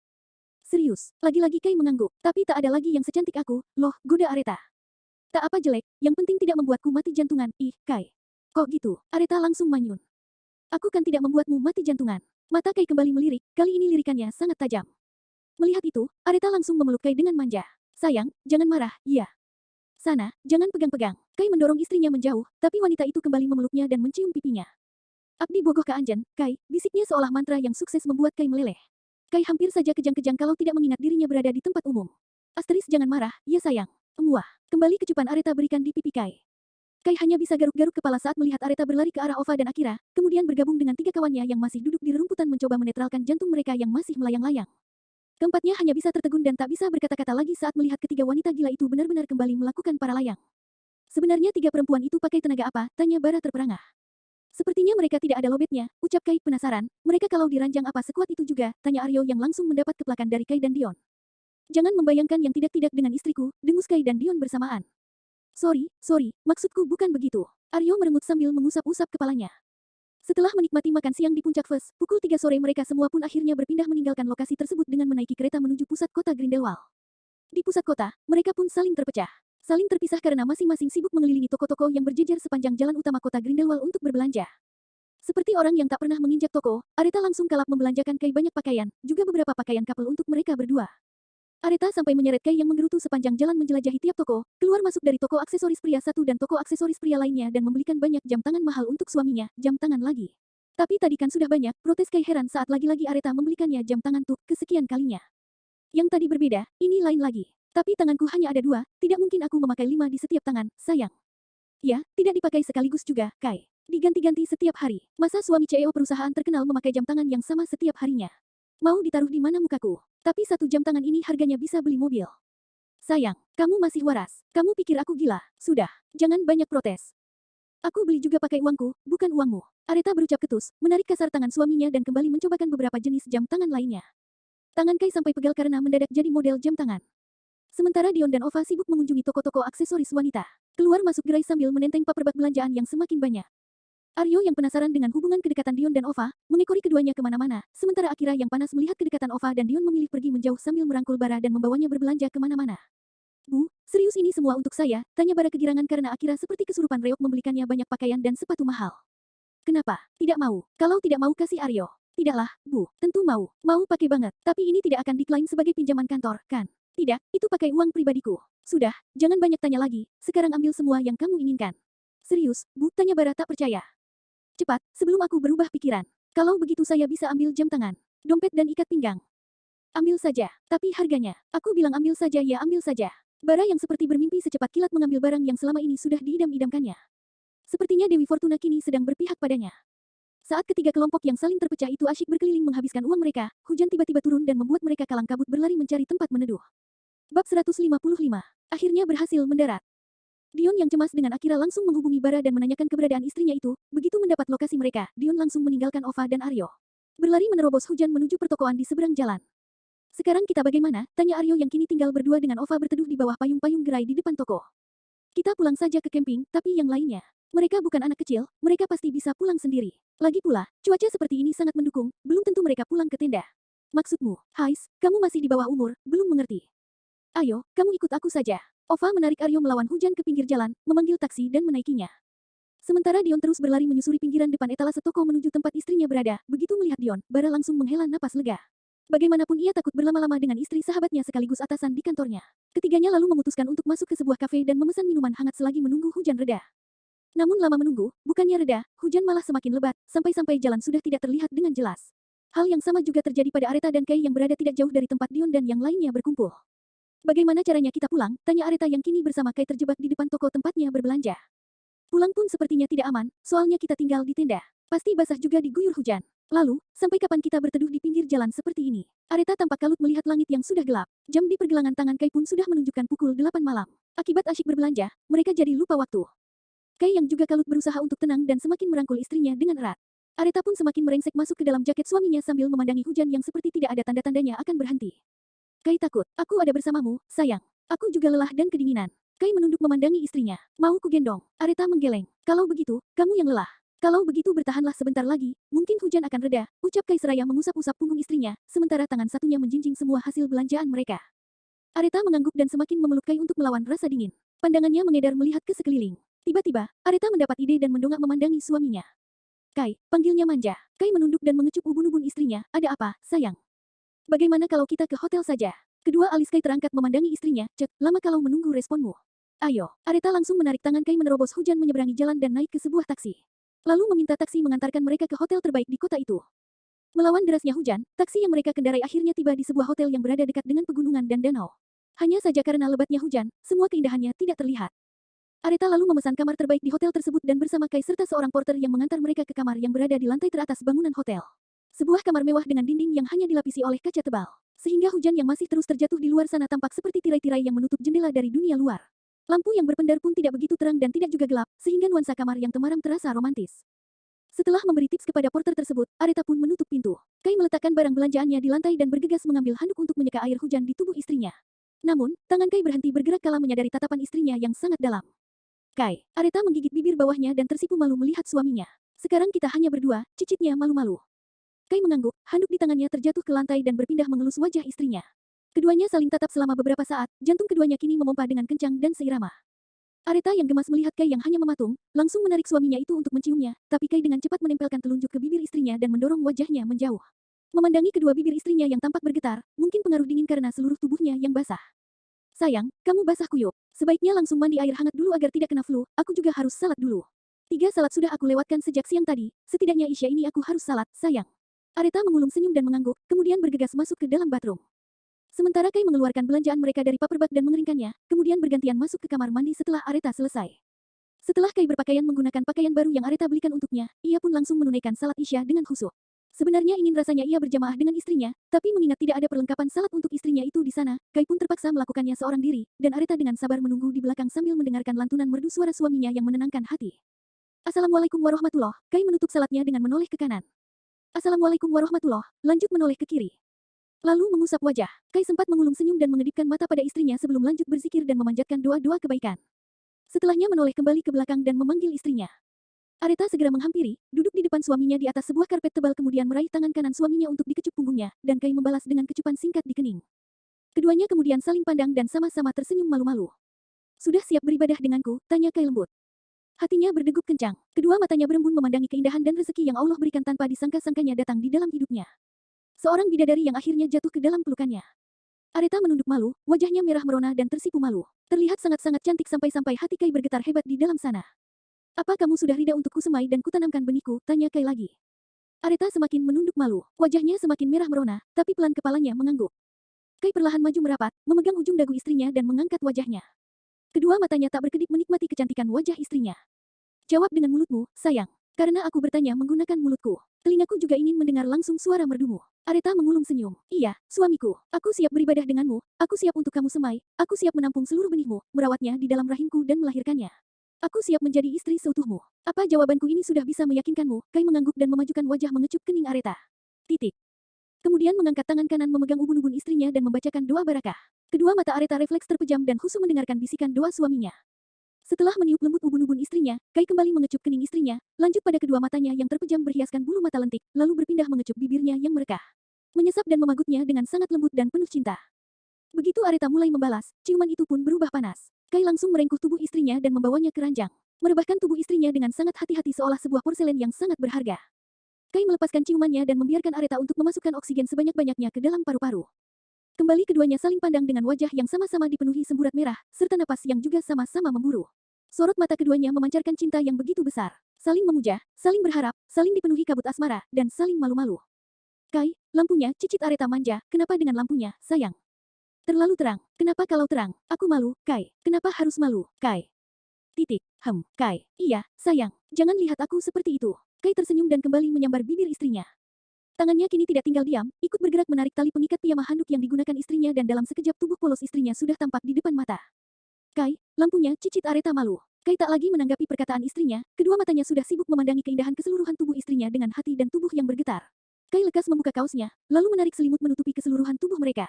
Serius, lagi-lagi Kai mengangguk, tapi tak ada lagi yang secantik aku, loh, goda Areta. Tak apa jelek, yang penting tidak membuatku mati jantungan, ih, Kai. Kok gitu? Areta langsung manyun. Aku kan tidak membuatmu mati jantungan. Mata Kai kembali melirik, kali ini lirikannya sangat tajam. Melihat itu, Areta langsung memeluk Kai dengan manja. Sayang, jangan marah, iya. Sana, jangan pegang-pegang. Kai mendorong istrinya menjauh, tapi wanita itu kembali memeluknya dan mencium pipinya. Abdi bogoh ka anjen, Kai, bisiknya seolah mantra yang sukses membuat Kai meleleh. Kai hampir saja kejang-kejang kalau tidak mengingat dirinya berada di tempat umum. Asteris jangan marah, ya sayang. Emuah. Kembali kecupan Areta berikan di pipi Kai. Kai hanya bisa garuk-garuk kepala saat melihat Areta berlari ke arah Ova dan Akira, kemudian bergabung dengan 3 kawannya yang masih duduk di rerumputan mencoba menetralkan jantung mereka yang masih melayang-layang. Keempatnya hanya bisa tertegun dan tak bisa berkata-kata lagi saat melihat ketiga wanita gila itu benar-benar kembali melakukan para layang. Sebenarnya 3 perempuan itu pakai tenaga apa? Tanya Bara terperangah. Sepertinya mereka tidak ada lobetnya, ucap Kai penasaran. Mereka kalau diranjang apa sekuat itu juga? Tanya Aryo yang langsung mendapat keplakan dari Kai dan Dion. Jangan membayangkan yang tidak-tidak dengan istriku, dengus Kai dan Dion bersamaan. Sorry, maksudku bukan begitu. Aryo merengut sambil mengusap-usap kepalanya. Setelah menikmati makan siang di puncak Ves, pukul 3 sore mereka semua pun akhirnya berpindah meninggalkan lokasi tersebut dengan menaiki kereta menuju pusat kota Grindelwald. Di pusat kota, mereka pun saling terpecah. Saling terpisah karena masing-masing sibuk mengelilingi toko-toko yang berjejer sepanjang jalan utama kota Grindelwald untuk berbelanja. Seperti orang yang tak pernah menginjak toko, Areta langsung kalap membelanjakan Kai banyak pakaian, juga beberapa pakaian couple untuk mereka berdua. Areta sampai menyeret Kai yang menggerutu sepanjang jalan menjelajahi tiap toko, keluar masuk dari toko aksesoris pria satu dan toko aksesoris pria lainnya dan membelikan banyak jam tangan mahal untuk suaminya, jam tangan lagi. Tapi tadi kan sudah banyak, protes Kai heran saat lagi-lagi Areta membelikannya jam tangan tuh, kesekian kalinya. Yang tadi berbeda, ini lain lagi. Tapi tanganku hanya ada 2, tidak mungkin aku memakai 5 di setiap tangan, sayang. Ya, tidak dipakai sekaligus juga, Kai. Diganti-ganti setiap hari. Masa suami CEO perusahaan terkenal memakai jam tangan yang sama setiap harinya? Mau ditaruh di mana mukaku? Tapi 1 jam tangan ini harganya bisa beli mobil. Sayang, kamu masih waras. Kamu pikir aku gila? Sudah, jangan banyak protes. Aku beli juga pakai uangku, bukan uangmu. Areta berucap ketus, menarik kasar tangan suaminya dan kembali mencobakan beberapa jenis jam tangan lainnya. Tangan Kai sampai pegal karena mendadak jadi model jam tangan. Sementara Dion dan Ova sibuk mengunjungi toko-toko aksesoris wanita. Keluar masuk gerai sambil menenteng paperback belanjaan yang semakin banyak. Aryo yang penasaran dengan hubungan kedekatan Dion dan Ova, mengekori keduanya kemana-mana, sementara Akira yang panas melihat kedekatan Ova dan Dion memilih pergi menjauh sambil merangkul Bara dan membawanya berbelanja kemana-mana. Bu, serius ini semua untuk saya? Tanya Bara kegirangan karena Akira seperti kesurupan reok membelikannya banyak pakaian dan sepatu mahal. Kenapa? Tidak mau. Kalau tidak mau kasih Aryo. Tidaklah, Bu, tentu mau. Mau pakai banget. Tapi ini tidak akan decline sebagai pinjaman kantor, kan? Tidak, itu pakai uang pribadiku. Sudah, jangan banyak tanya lagi, sekarang ambil semua yang kamu inginkan. Serius, Bu, tanya Bara tak percaya. Cepat, sebelum aku berubah pikiran. Kalau begitu saya bisa ambil jam tangan, dompet dan ikat pinggang. Ambil saja, tapi harganya. Aku bilang ambil saja ya ambil saja. Bara yang seperti bermimpi secepat kilat mengambil barang yang selama ini sudah diidam-idamkannya. Sepertinya Dewi Fortuna kini sedang berpihak padanya. Saat ketiga kelompok yang saling terpecah itu asyik berkeliling menghabiskan uang mereka, hujan tiba-tiba turun dan membuat mereka kalang kabut berlari mencari tempat meneduh. Bab 155. Akhirnya berhasil mendarat. Dion yang cemas dengan Akira langsung menghubungi Bara dan menanyakan keberadaan istrinya itu. Begitu mendapat lokasi mereka, Dion langsung meninggalkan Ova dan Aryo. Berlari menerobos hujan menuju pertokoan di seberang jalan. Sekarang kita bagaimana? Tanya Aryo yang kini tinggal berdua dengan Ova berteduh di bawah payung-payung gerai di depan toko. Kita pulang saja ke camping, tapi yang lainnya. Mereka bukan anak kecil, mereka pasti bisa pulang sendiri. Lagi pula, cuaca seperti ini sangat mendukung, belum tentu mereka pulang ke tenda. Maksudmu, Hais, kamu masih di bawah umur, belum mengerti. Ayo, kamu ikut aku saja. Ova menarik Aryo melawan hujan ke pinggir jalan, memanggil taksi dan menaikinya. Sementara Dion terus berlari menyusuri pinggiran depan etalase toko menuju tempat istrinya berada. Begitu melihat Dion, Bara langsung menghela napas lega. Bagaimanapun ia takut berlama-lama dengan istri sahabatnya sekaligus atasan di kantornya. Ketiganya lalu memutuskan untuk masuk ke sebuah kafe dan memesan minuman hangat selagi menunggu hujan reda. Namun lama menunggu, bukannya reda, hujan malah semakin lebat, sampai-sampai jalan sudah tidak terlihat dengan jelas. Hal yang sama juga terjadi pada Areta dan Kai yang berada tidak jauh dari tempat Dion dan yang lainnya berkumpul. Bagaimana caranya kita pulang? Tanya Areta yang kini bersama Kai terjebak di depan toko tempatnya berbelanja. Pulang pun sepertinya tidak aman, soalnya kita tinggal di tenda. Pasti basah juga diguyur hujan. Lalu, sampai kapan kita berteduh di pinggir jalan seperti ini? Areta tampak kalut melihat langit yang sudah gelap. Jam di pergelangan tangan Kai pun sudah menunjukkan pukul 8 malam. Akibat asyik berbelanja, mereka jadi lupa waktu. Kai yang juga kalut berusaha untuk tenang dan semakin merangkul istrinya dengan erat. Areta pun semakin merengsek masuk ke dalam jaket suaminya sambil memandangi hujan yang seperti tidak ada tanda-tandanya akan berhenti. Kai takut. Aku ada bersamamu, sayang. Aku juga lelah dan kedinginan. Kai menunduk memandangi istrinya. Mau ku gendong? Areta menggeleng. Kalau begitu, kamu yang lelah. Kalau begitu bertahanlah sebentar lagi, mungkin hujan akan reda, ucap Kai seraya mengusap-usap punggung istrinya, sementara tangan satunya menjinjing semua hasil belanjaan mereka. Areta mengangguk dan semakin memeluk Kai untuk melawan rasa dingin. Pandangannya mengedar melihat ke sekeliling. Tiba-tiba, Areta mendapat ide dan mendongak memandangi suaminya. Kai, panggilnya manja. Kai menunduk dan mengecup ubun-ubun istrinya. Ada apa, sayang? Bagaimana kalau kita ke hotel saja? Kedua alis Kai terangkat memandangi istrinya. Cek, lama kalau menunggu responmu. Ayo, Areta langsung menarik tangan Kai menerobos hujan menyeberangi jalan dan naik ke sebuah taksi. Lalu meminta taksi mengantarkan mereka ke hotel terbaik di kota itu. Melawan derasnya hujan, taksi yang mereka kendarai akhirnya tiba di sebuah hotel yang berada dekat dengan pegunungan dan danau. Hanya saja karena lebatnya hujan, semua keindahannya tidak terlihat. Areta lalu memesan kamar terbaik di hotel tersebut dan bersama Kai serta seorang porter yang mengantar mereka ke kamar yang berada di lantai teratas bangunan hotel. Sebuah kamar mewah dengan dinding yang hanya dilapisi oleh kaca tebal. Sehingga hujan yang masih terus terjatuh di luar sana tampak seperti tirai-tirai yang menutup jendela dari dunia luar. Lampu yang berpendar pun tidak begitu terang dan tidak juga gelap, sehingga nuansa kamar yang temaram terasa romantis. Setelah memberi tips kepada porter tersebut, Areta pun menutup pintu. Kai meletakkan barang belanjaannya di lantai dan bergegas mengambil handuk untuk menyeka air hujan di tubuh istrinya. Namun, tangan Kai berhenti bergerak kala menyadari tatapan istrinya yang sangat dalam. Kai, Areta menggigit bibir bawahnya dan tersipu malu melihat suaminya. Sekarang kita hanya berdua, cicitnya malu-malu. Kai mengangguk, handuk di tangannya terjatuh ke lantai dan berpindah mengelus wajah istrinya. Keduanya saling tatap selama beberapa saat, jantung keduanya kini memompa dengan kencang dan seirama. Areta yang gemas melihat Kai yang hanya mematung, langsung menarik suaminya itu untuk menciumnya, tapi Kai dengan cepat menempelkan telunjuk ke bibir istrinya dan mendorong wajahnya menjauh. Memandangi kedua bibir istrinya yang tampak bergetar, mungkin pengaruh dingin karena seluruh tubuhnya yang basah. Sayang, kamu basah kuyup. Sebaiknya langsung mandi air hangat dulu agar tidak kena flu, aku juga harus salat dulu. 3 salat sudah aku lewatkan sejak siang tadi, setidaknya Isya ini aku harus salat, sayang. Areta mengulung senyum dan mengangguk, kemudian bergegas masuk ke dalam bathroom. Sementara Kai mengeluarkan belanjaan mereka dari paper bag dan mengeringkannya, kemudian bergantian masuk ke kamar mandi setelah Areta selesai. Setelah Kai berpakaian menggunakan pakaian baru yang Areta belikan untuknya, ia pun langsung menunaikan salat Isya dengan khusyuk. Sebenarnya ingin rasanya ia berjamaah dengan istrinya, tapi mengingat tidak ada perlengkapan salat untuk istrinya itu di sana, Kai pun terpaksa melakukannya seorang diri, dan Areta dengan sabar menunggu di belakang sambil mendengarkan lantunan merdu suara suaminya yang menenangkan hati. Assalamualaikum warahmatullah, Kai menutup salatnya dengan menoleh ke kanan. Assalamualaikum warahmatullah, lanjut menoleh ke kiri. Lalu mengusap wajah, Kai sempat mengulung senyum dan mengedipkan mata pada istrinya sebelum lanjut berzikir dan memanjatkan doa-doa kebaikan. Setelahnya menoleh kembali ke belakang dan memanggil istrinya. Areta segera menghampiri, duduk di depan suaminya di atas sebuah karpet tebal kemudian meraih tangan kanan suaminya untuk dikecup punggungnya, dan Kai membalas dengan kecupan singkat di kening. Keduanya kemudian saling pandang dan sama-sama tersenyum malu-malu. Sudah siap beribadah denganku? Tanya Kai lembut. Hatinya berdegup kencang, kedua matanya berembun memandangi keindahan dan rezeki yang Allah berikan tanpa disangka-sangkanya datang di dalam hidupnya. Seorang bidadari yang akhirnya jatuh ke dalam pelukannya. Areta menunduk malu, wajahnya merah merona dan tersipu malu. Terlihat sangat-sangat cantik sampai-sampai hati Kai bergetar hebat di dalam sana. Apa kamu sudah rida untuk kusemai dan kutanamkan benihku? Tanya Kai lagi. Areta semakin menunduk malu, wajahnya semakin merah merona, tapi pelan kepalanya mengangguk. Kai perlahan maju merapat, memegang ujung dagu istrinya dan mengangkat wajahnya. Kedua matanya tak berkedip menikmati kecantikan wajah istrinya. Jawab dengan mulutmu, sayang. Karena aku bertanya menggunakan mulutku. Telingaku juga ingin mendengar langsung suara merdumu. Areta mengulung senyum. Iya, suamiku. Aku siap beribadah denganmu. Aku siap untuk kamu semai. Aku siap menampung seluruh benihmu, merawatnya di dalam rahimku dan melahirkannya. Aku siap menjadi istri seutuhmu. Apa jawabanku ini sudah bisa meyakinkanmu? Kai mengangguk dan memajukan wajah mengecup kening Areta. Titik. Kemudian mengangkat tangan kanan memegang ubun-ubun istrinya dan membacakan doa barakah. Kedua mata Areta refleks terpejam dan khusyuk mendengarkan bisikan doa suaminya. Setelah meniup lembut ubun-ubun istrinya, Kai kembali mengecup kening istrinya, lanjut pada kedua matanya yang terpejam berhiaskan bulu mata lentik, lalu berpindah mengecup bibirnya yang merekah. Menyesap dan memagutnya dengan sangat lembut dan penuh cinta. Begitu Areta mulai membalas, ciuman itu pun berubah panas. Kai langsung merengkuh tubuh istrinya dan membawanya ke ranjang. Merebahkan tubuh istrinya dengan sangat hati-hati seolah sebuah porselen yang sangat berharga. Kai melepaskan ciumannya dan membiarkan Areta untuk memasukkan oksigen sebanyak-banyaknya ke dalam paru-paru. Kembali keduanya saling pandang dengan wajah yang sama-sama dipenuhi semburat merah, serta napas yang juga sama-sama memburu. Sorot mata keduanya memancarkan cinta yang begitu besar. Saling memuja, saling berharap, saling dipenuhi kabut asmara, dan saling malu-malu. Kai, lampunya, cicit Areta manja, kenapa dengan lampunya, sayang? Terlalu terang, kenapa kalau terang? Aku malu, Kai. Kenapa harus malu, Kai? Titik, Kai. Iya, sayang, jangan lihat aku seperti itu. Kai tersenyum dan kembali menyambar bibir istrinya. Tangannya kini tidak tinggal diam, ikut bergerak menarik tali pengikat piyama handuk yang digunakan istrinya dan dalam sekejap tubuh polos istrinya sudah tampak di depan mata. Kai, lampunya, cicit Areta malu. Kai tak lagi menanggapi perkataan istrinya, kedua matanya sudah sibuk memandangi keindahan keseluruhan tubuh istrinya dengan hati dan tubuh yang bergetar. Kai lekas membuka kaosnya, lalu menarik selimut menutupi keseluruhan tubuh mereka.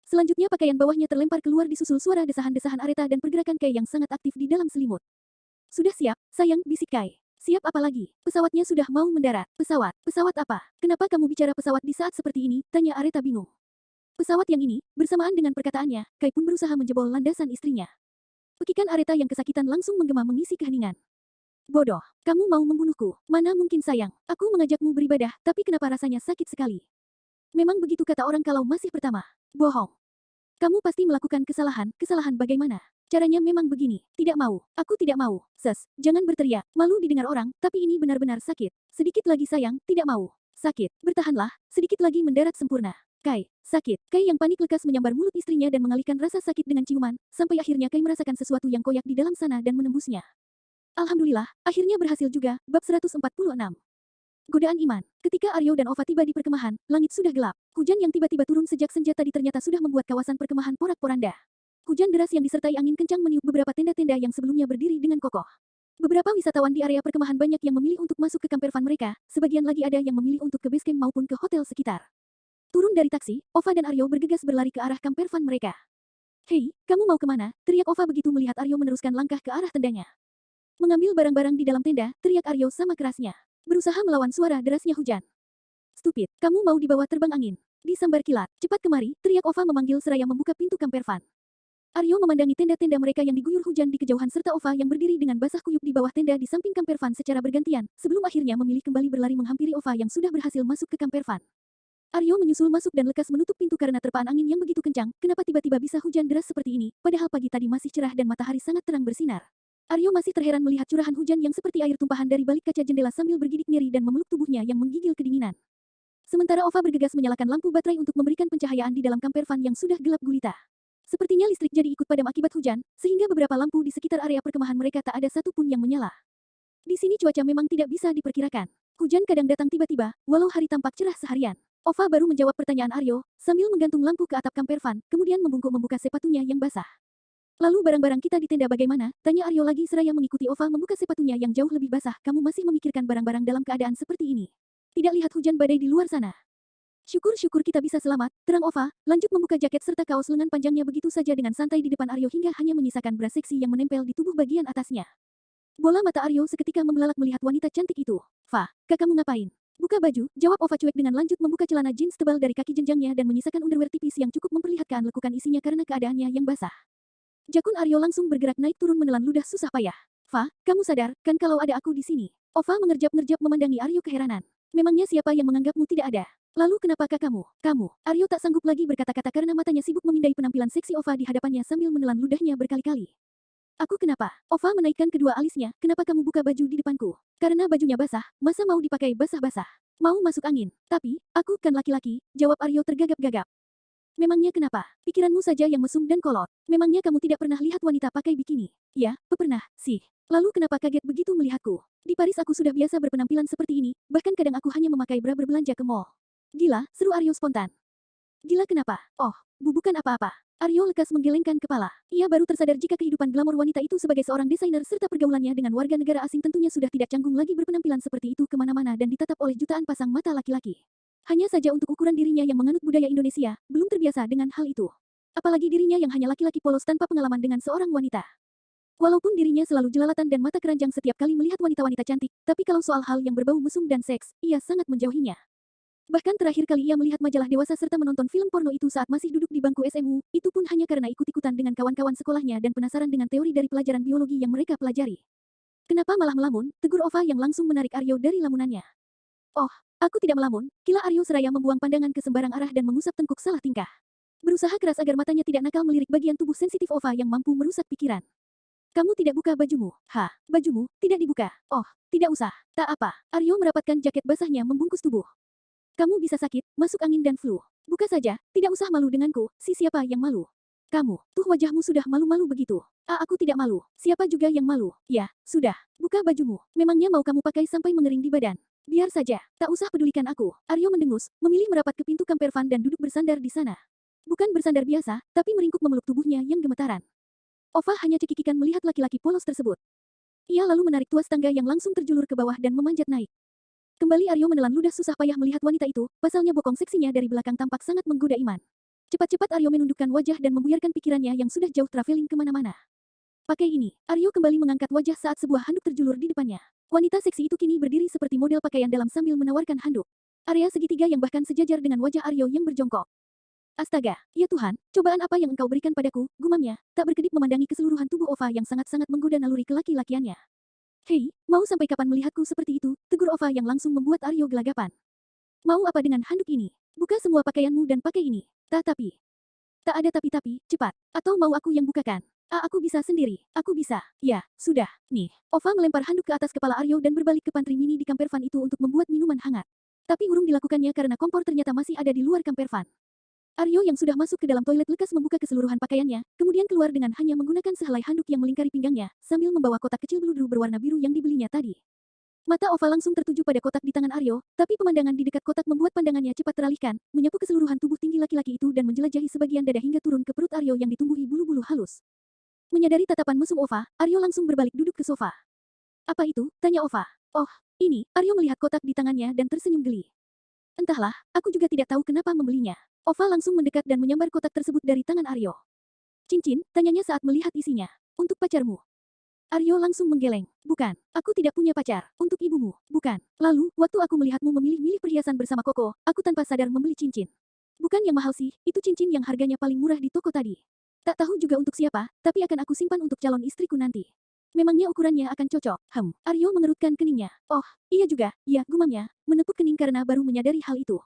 Selanjutnya pakaian bawahnya terlempar keluar disusul suara desahan-desahan Areta dan pergerakan Kai yang sangat aktif di dalam selimut. Sudah siap, sayang, bisik Kai. Siap apa lagi? Pesawatnya sudah mau mendarat. Pesawat? Pesawat apa? Kenapa kamu bicara pesawat di saat seperti ini? Tanya Areta bingung. Pesawat yang ini, bersamaan dengan perkataannya, Kai pun berusaha menjebol landasan istrinya. Pekikan Areta yang kesakitan langsung menggema mengisi keheningan. Bodoh, kamu mau membunuhku? Mana mungkin sayang, aku mengajakmu beribadah, tapi kenapa rasanya sakit sekali? Memang begitu kata orang kalau masih pertama. Bohong. Kamu pasti melakukan kesalahan, kesalahan bagaimana? Caranya memang begini. Tidak mau. Aku tidak mau. Jangan berteriak. Malu didengar orang, tapi ini benar-benar sakit. Sedikit lagi sayang, tidak mau. Sakit. Bertahanlah. Sedikit lagi mendarat sempurna. Kai, sakit. Kai yang panik lekas menyambar mulut istrinya dan mengalihkan rasa sakit dengan ciuman, sampai akhirnya Kai merasakan sesuatu yang koyak di dalam sana dan menembusnya. Alhamdulillah, akhirnya berhasil juga. Bab 146. Godaan iman. Ketika Aryo dan Ova tiba di perkemahan, langit sudah gelap. Hujan yang tiba-tiba turun sejak senja tadi ternyata sudah membuat kawasan perkemahan porak-poranda. Hujan deras yang disertai angin kencang meniup beberapa tenda-tenda yang sebelumnya berdiri dengan kokoh. Beberapa wisatawan di area perkemahan banyak yang memilih untuk masuk ke campervan mereka, sebagian lagi ada yang memilih untuk ke base camp maupun ke hotel sekitar. Turun dari taksi, Ova dan Aryo bergegas berlari ke arah campervan mereka. Hei, kamu mau kemana? Teriak Ova begitu melihat Aryo meneruskan langkah ke arah tendanya. Mengambil barang-barang di dalam tenda, teriak Aryo sama kerasnya. Berusaha melawan suara derasnya hujan. Stupid, kamu mau dibawa terbang angin. Disambar kilat, cepat kemari, teriak Ova memanggil seraya membuka pintu campervan. Aryo memandangi tenda-tenda mereka yang diguyur hujan di kejauhan serta Ova yang berdiri dengan basah kuyup di bawah tenda di samping campervan secara bergantian, sebelum akhirnya memilih kembali berlari menghampiri Ova yang sudah berhasil masuk ke campervan. Aryo menyusul masuk dan lekas menutup pintu karena terpaan angin yang begitu kencang, kenapa tiba-tiba bisa hujan deras seperti ini, padahal pagi tadi masih cerah dan matahari sangat terang bersinar. Aryo masih terheran melihat curahan hujan yang seperti air tumpahan dari balik kaca jendela sambil bergidik nyeri dan memeluk tubuhnya yang menggigil kedinginan. Sementara Ova bergegas menyalakan lampu baterai untuk memberikan pencahayaan di dalam campervan yang sudah gelap gulita. Sepertinya listrik jadi ikut padam akibat hujan, sehingga beberapa lampu di sekitar area perkemahan mereka tak ada satupun yang menyala. Di sini cuaca memang tidak bisa diperkirakan. Hujan kadang datang tiba-tiba, walau hari tampak cerah seharian. Ova baru menjawab pertanyaan Aryo, sambil menggantung lampu ke atap campervan, kemudian membuka sepatunya yang basah. Lalu barang-barang kita di tenda bagaimana? Tanya Aryo lagi seraya mengikuti Ova membuka sepatunya yang jauh lebih basah. Kamu masih memikirkan barang-barang dalam keadaan seperti ini? Tidak lihat hujan badai di luar sana? Syukur-syukur kita bisa selamat, terang Ova, lanjut membuka jaket serta kaos lengan panjangnya begitu saja dengan santai di depan Aryo hingga hanya menyisakan bra seksi yang menempel di tubuh bagian atasnya. Bola mata Aryo seketika membelalak melihat wanita cantik itu. Kamu ngapain? Buka baju, jawab Ova cuek dengan lanjut membuka celana jeans tebal dari kaki jenjangnya dan menyisakan underwear tipis yang cukup memperlihatkan lekukan isinya karena keadaannya yang basah. Jakun Aryo langsung bergerak naik turun menelan ludah susah payah. Kamu sadar, kan kalau ada aku di sini? Ova mengerjap-ngerjap memandangi Aryo keheranan. Memangnya siapa yang menganggapmu tidak ada? Lalu kenapakah kamu? Aryo tak sanggup lagi berkata-kata karena matanya sibuk memindai penampilan seksi Ova di hadapannya sambil menelan ludahnya berkali-kali. Aku kenapa? Ova menaikkan kedua alisnya, kenapa kamu buka baju di depanku? Karena bajunya basah, masa mau dipakai basah-basah? Mau masuk angin? Tapi, aku kan laki-laki, jawab Aryo tergagap-gagap. Memangnya kenapa? Pikiranmu saja yang mesum dan kolot. Memangnya kamu tidak pernah lihat wanita pakai bikini? Ya, pernah, sih. Lalu kenapa kaget begitu melihatku? Di Paris aku sudah biasa berpenampilan seperti ini, bahkan kadang aku hanya memakai bra berbelanja ke mall. Gila, seru Aryo spontan. Gila kenapa? Oh, bukan apa-apa. Aryo lekas menggelengkan kepala. Ia baru tersadar jika kehidupan glamor wanita itu sebagai seorang desainer serta pergaulannya dengan warga negara asing tentunya sudah tidak canggung lagi berpenampilan seperti itu kemana-mana dan ditatap oleh jutaan pasang mata laki-laki. Hanya saja untuk ukuran dirinya yang menganut budaya Indonesia, belum terbiasa dengan hal itu. Apalagi dirinya yang hanya laki-laki polos tanpa pengalaman dengan seorang wanita. Walaupun dirinya selalu jelalatan dan mata keranjang setiap kali melihat wanita-wanita cantik, tapi kalau soal hal yang berbau mesum dan seks, ia sangat menjauhinya. Bahkan terakhir kali ia melihat majalah dewasa serta menonton film porno itu saat masih duduk di bangku SMU, itu pun hanya karena ikut-ikutan dengan kawan-kawan sekolahnya dan penasaran dengan teori dari pelajaran biologi yang mereka pelajari. Kenapa malah melamun? Tegur Ova yang langsung menarik Aryo dari lamunannya. Oh, aku tidak melamun, kila Aryo seraya membuang pandangan ke sembarang arah dan mengusap tengkuk salah tingkah. Berusaha keras agar matanya tidak nakal melirik bagian tubuh sensitif Ova yang mampu merusak pikiran. Kamu tidak buka bajumu? Bajumu, tidak dibuka. Oh, tidak usah. Tak apa. Aryo merapatkan jaket basahnya membungkus tubuh. Kamu bisa sakit, masuk angin dan flu. Buka saja, tidak usah malu denganku, siapa yang malu? Kamu, tuh wajahmu sudah malu-malu begitu. Aku tidak malu, siapa juga yang malu? Ya, sudah, buka bajumu. Memangnya mau kamu pakai sampai mengering di badan? Biar saja, tak usah pedulikan aku. Aryo mendengus, memilih merapat ke pintu kamper van dan duduk bersandar di sana. Bukan bersandar biasa, tapi meringkuk memeluk tubuhnya yang gemetaran. Ova hanya cekikikan melihat laki-laki polos tersebut. Ia lalu menarik tuas tangga yang langsung terjulur ke bawah dan memanjat naik. Kembali Aryo menelan ludah susah payah melihat wanita itu, pasalnya bokong seksinya dari belakang tampak sangat menggoda iman. Cepat-cepat Aryo menundukkan wajah dan membuyarkan pikirannya yang sudah jauh traveling kemana-mana. Pakai ini, Aryo kembali mengangkat wajah saat sebuah handuk terjulur di depannya. Wanita seksi itu kini berdiri seperti model pakaian dalam sambil menawarkan handuk. Area segitiga yang bahkan sejajar dengan wajah Aryo yang berjongkok. Astaga, ya Tuhan, cobaan apa yang engkau berikan padaku, gumamnya, tak berkedip memandangi keseluruhan tubuh Ova yang sangat-sangat menggoda naluri kelaki-lakiannya. Hei, mau sampai kapan melihatku seperti itu, tegur Ova yang langsung membuat Aryo gelagapan. Mau apa dengan handuk ini? Buka semua pakaianmu dan pakai ini. Tapi. Tak ada tapi-tapi, cepat. Atau mau aku yang bukakan? Aku bisa sendiri. Aku bisa. Ya, sudah. Nih. Ova melempar handuk ke atas kepala Aryo dan berbalik ke pantry mini di kamper van itu untuk membuat minuman hangat. Tapi urung dilakukannya karena kompor ternyata masih ada di luar kamper van. Aryo yang sudah masuk ke dalam toilet lekas membuka keseluruhan pakaiannya, kemudian keluar dengan hanya menggunakan sehelai handuk yang melingkari pinggangnya, sambil membawa kotak kecil bludru berwarna biru yang dibelinya tadi. Mata Ova langsung tertuju pada kotak di tangan Aryo, tapi pemandangan di dekat kotak membuat pandangannya cepat teralihkan, menyapu keseluruhan tubuh tinggi laki-laki itu dan menjelajahi sebagian dada hingga turun ke perut Aryo yang ditumbuhi bulu-bulu halus. Menyadari tatapan mesum Ova, Aryo langsung berbalik duduk ke sofa. Apa itu? Tanya Ova. Oh, ini, Aryo melihat kotak di tangannya dan tersenyum geli. Entahlah, aku juga tidak tahu kenapa membelinya. Ova langsung mendekat dan menyambar kotak tersebut dari tangan Aryo. Cincin, tanyanya saat melihat isinya. Untuk pacarmu. Aryo langsung menggeleng. Bukan, aku tidak punya pacar. Untuk ibumu. Bukan. Lalu, waktu aku melihatmu memilih-milih perhiasan bersama Koko, aku tanpa sadar membeli cincin. Bukan yang mahal sih, itu cincin yang harganya paling murah di toko tadi. Tak tahu juga untuk siapa, tapi akan aku simpan untuk calon istriku nanti. Memangnya ukurannya akan cocok? Aryo mengerutkan keningnya. Oh, iya juga, ya, gumamnya, menepuk kening karena baru menyadari hal itu.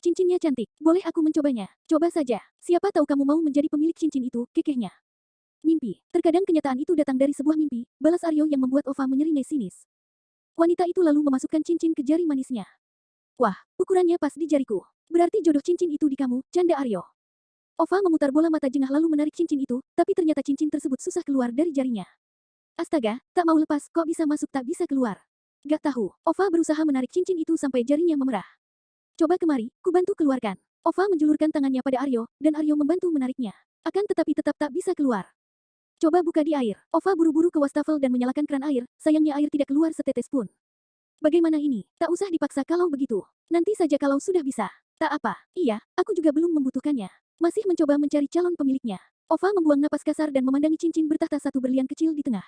Cincinnya cantik, boleh aku mencobanya? Coba saja, siapa tahu kamu mau menjadi pemilik cincin itu, kekehnya. Mimpi, terkadang kenyataan itu datang dari sebuah mimpi, balas Aryo yang membuat Ova menyeringai sinis. Wanita itu lalu memasukkan cincin ke jari manisnya. Wah, ukurannya pas di jariku. Berarti jodoh cincin itu di kamu, canda Aryo. Ova memutar bola mata jengah lalu menarik cincin itu, tapi ternyata cincin tersebut susah keluar dari jarinya. Astaga, tak mau lepas, kok bisa masuk tak bisa keluar. Gak tahu, Ova berusaha menarik cincin itu sampai jarinya memerah. Coba kemari, ku bantu keluarkan. Ova menjulurkan tangannya pada Aryo, dan Aryo membantu menariknya. Akan tetapi tetap tak bisa keluar. Coba buka di air. Ova buru-buru ke wastafel dan menyalakan keran air, sayangnya air tidak keluar setetes pun. Bagaimana ini? Tak usah dipaksa kalau begitu. Nanti saja kalau sudah bisa. Tak apa, iya, aku juga belum membutuhkannya. Masih mencoba mencari calon pemiliknya. Ova membuang napas kasar dan memandangi cincin bertahta satu berlian kecil di tengah.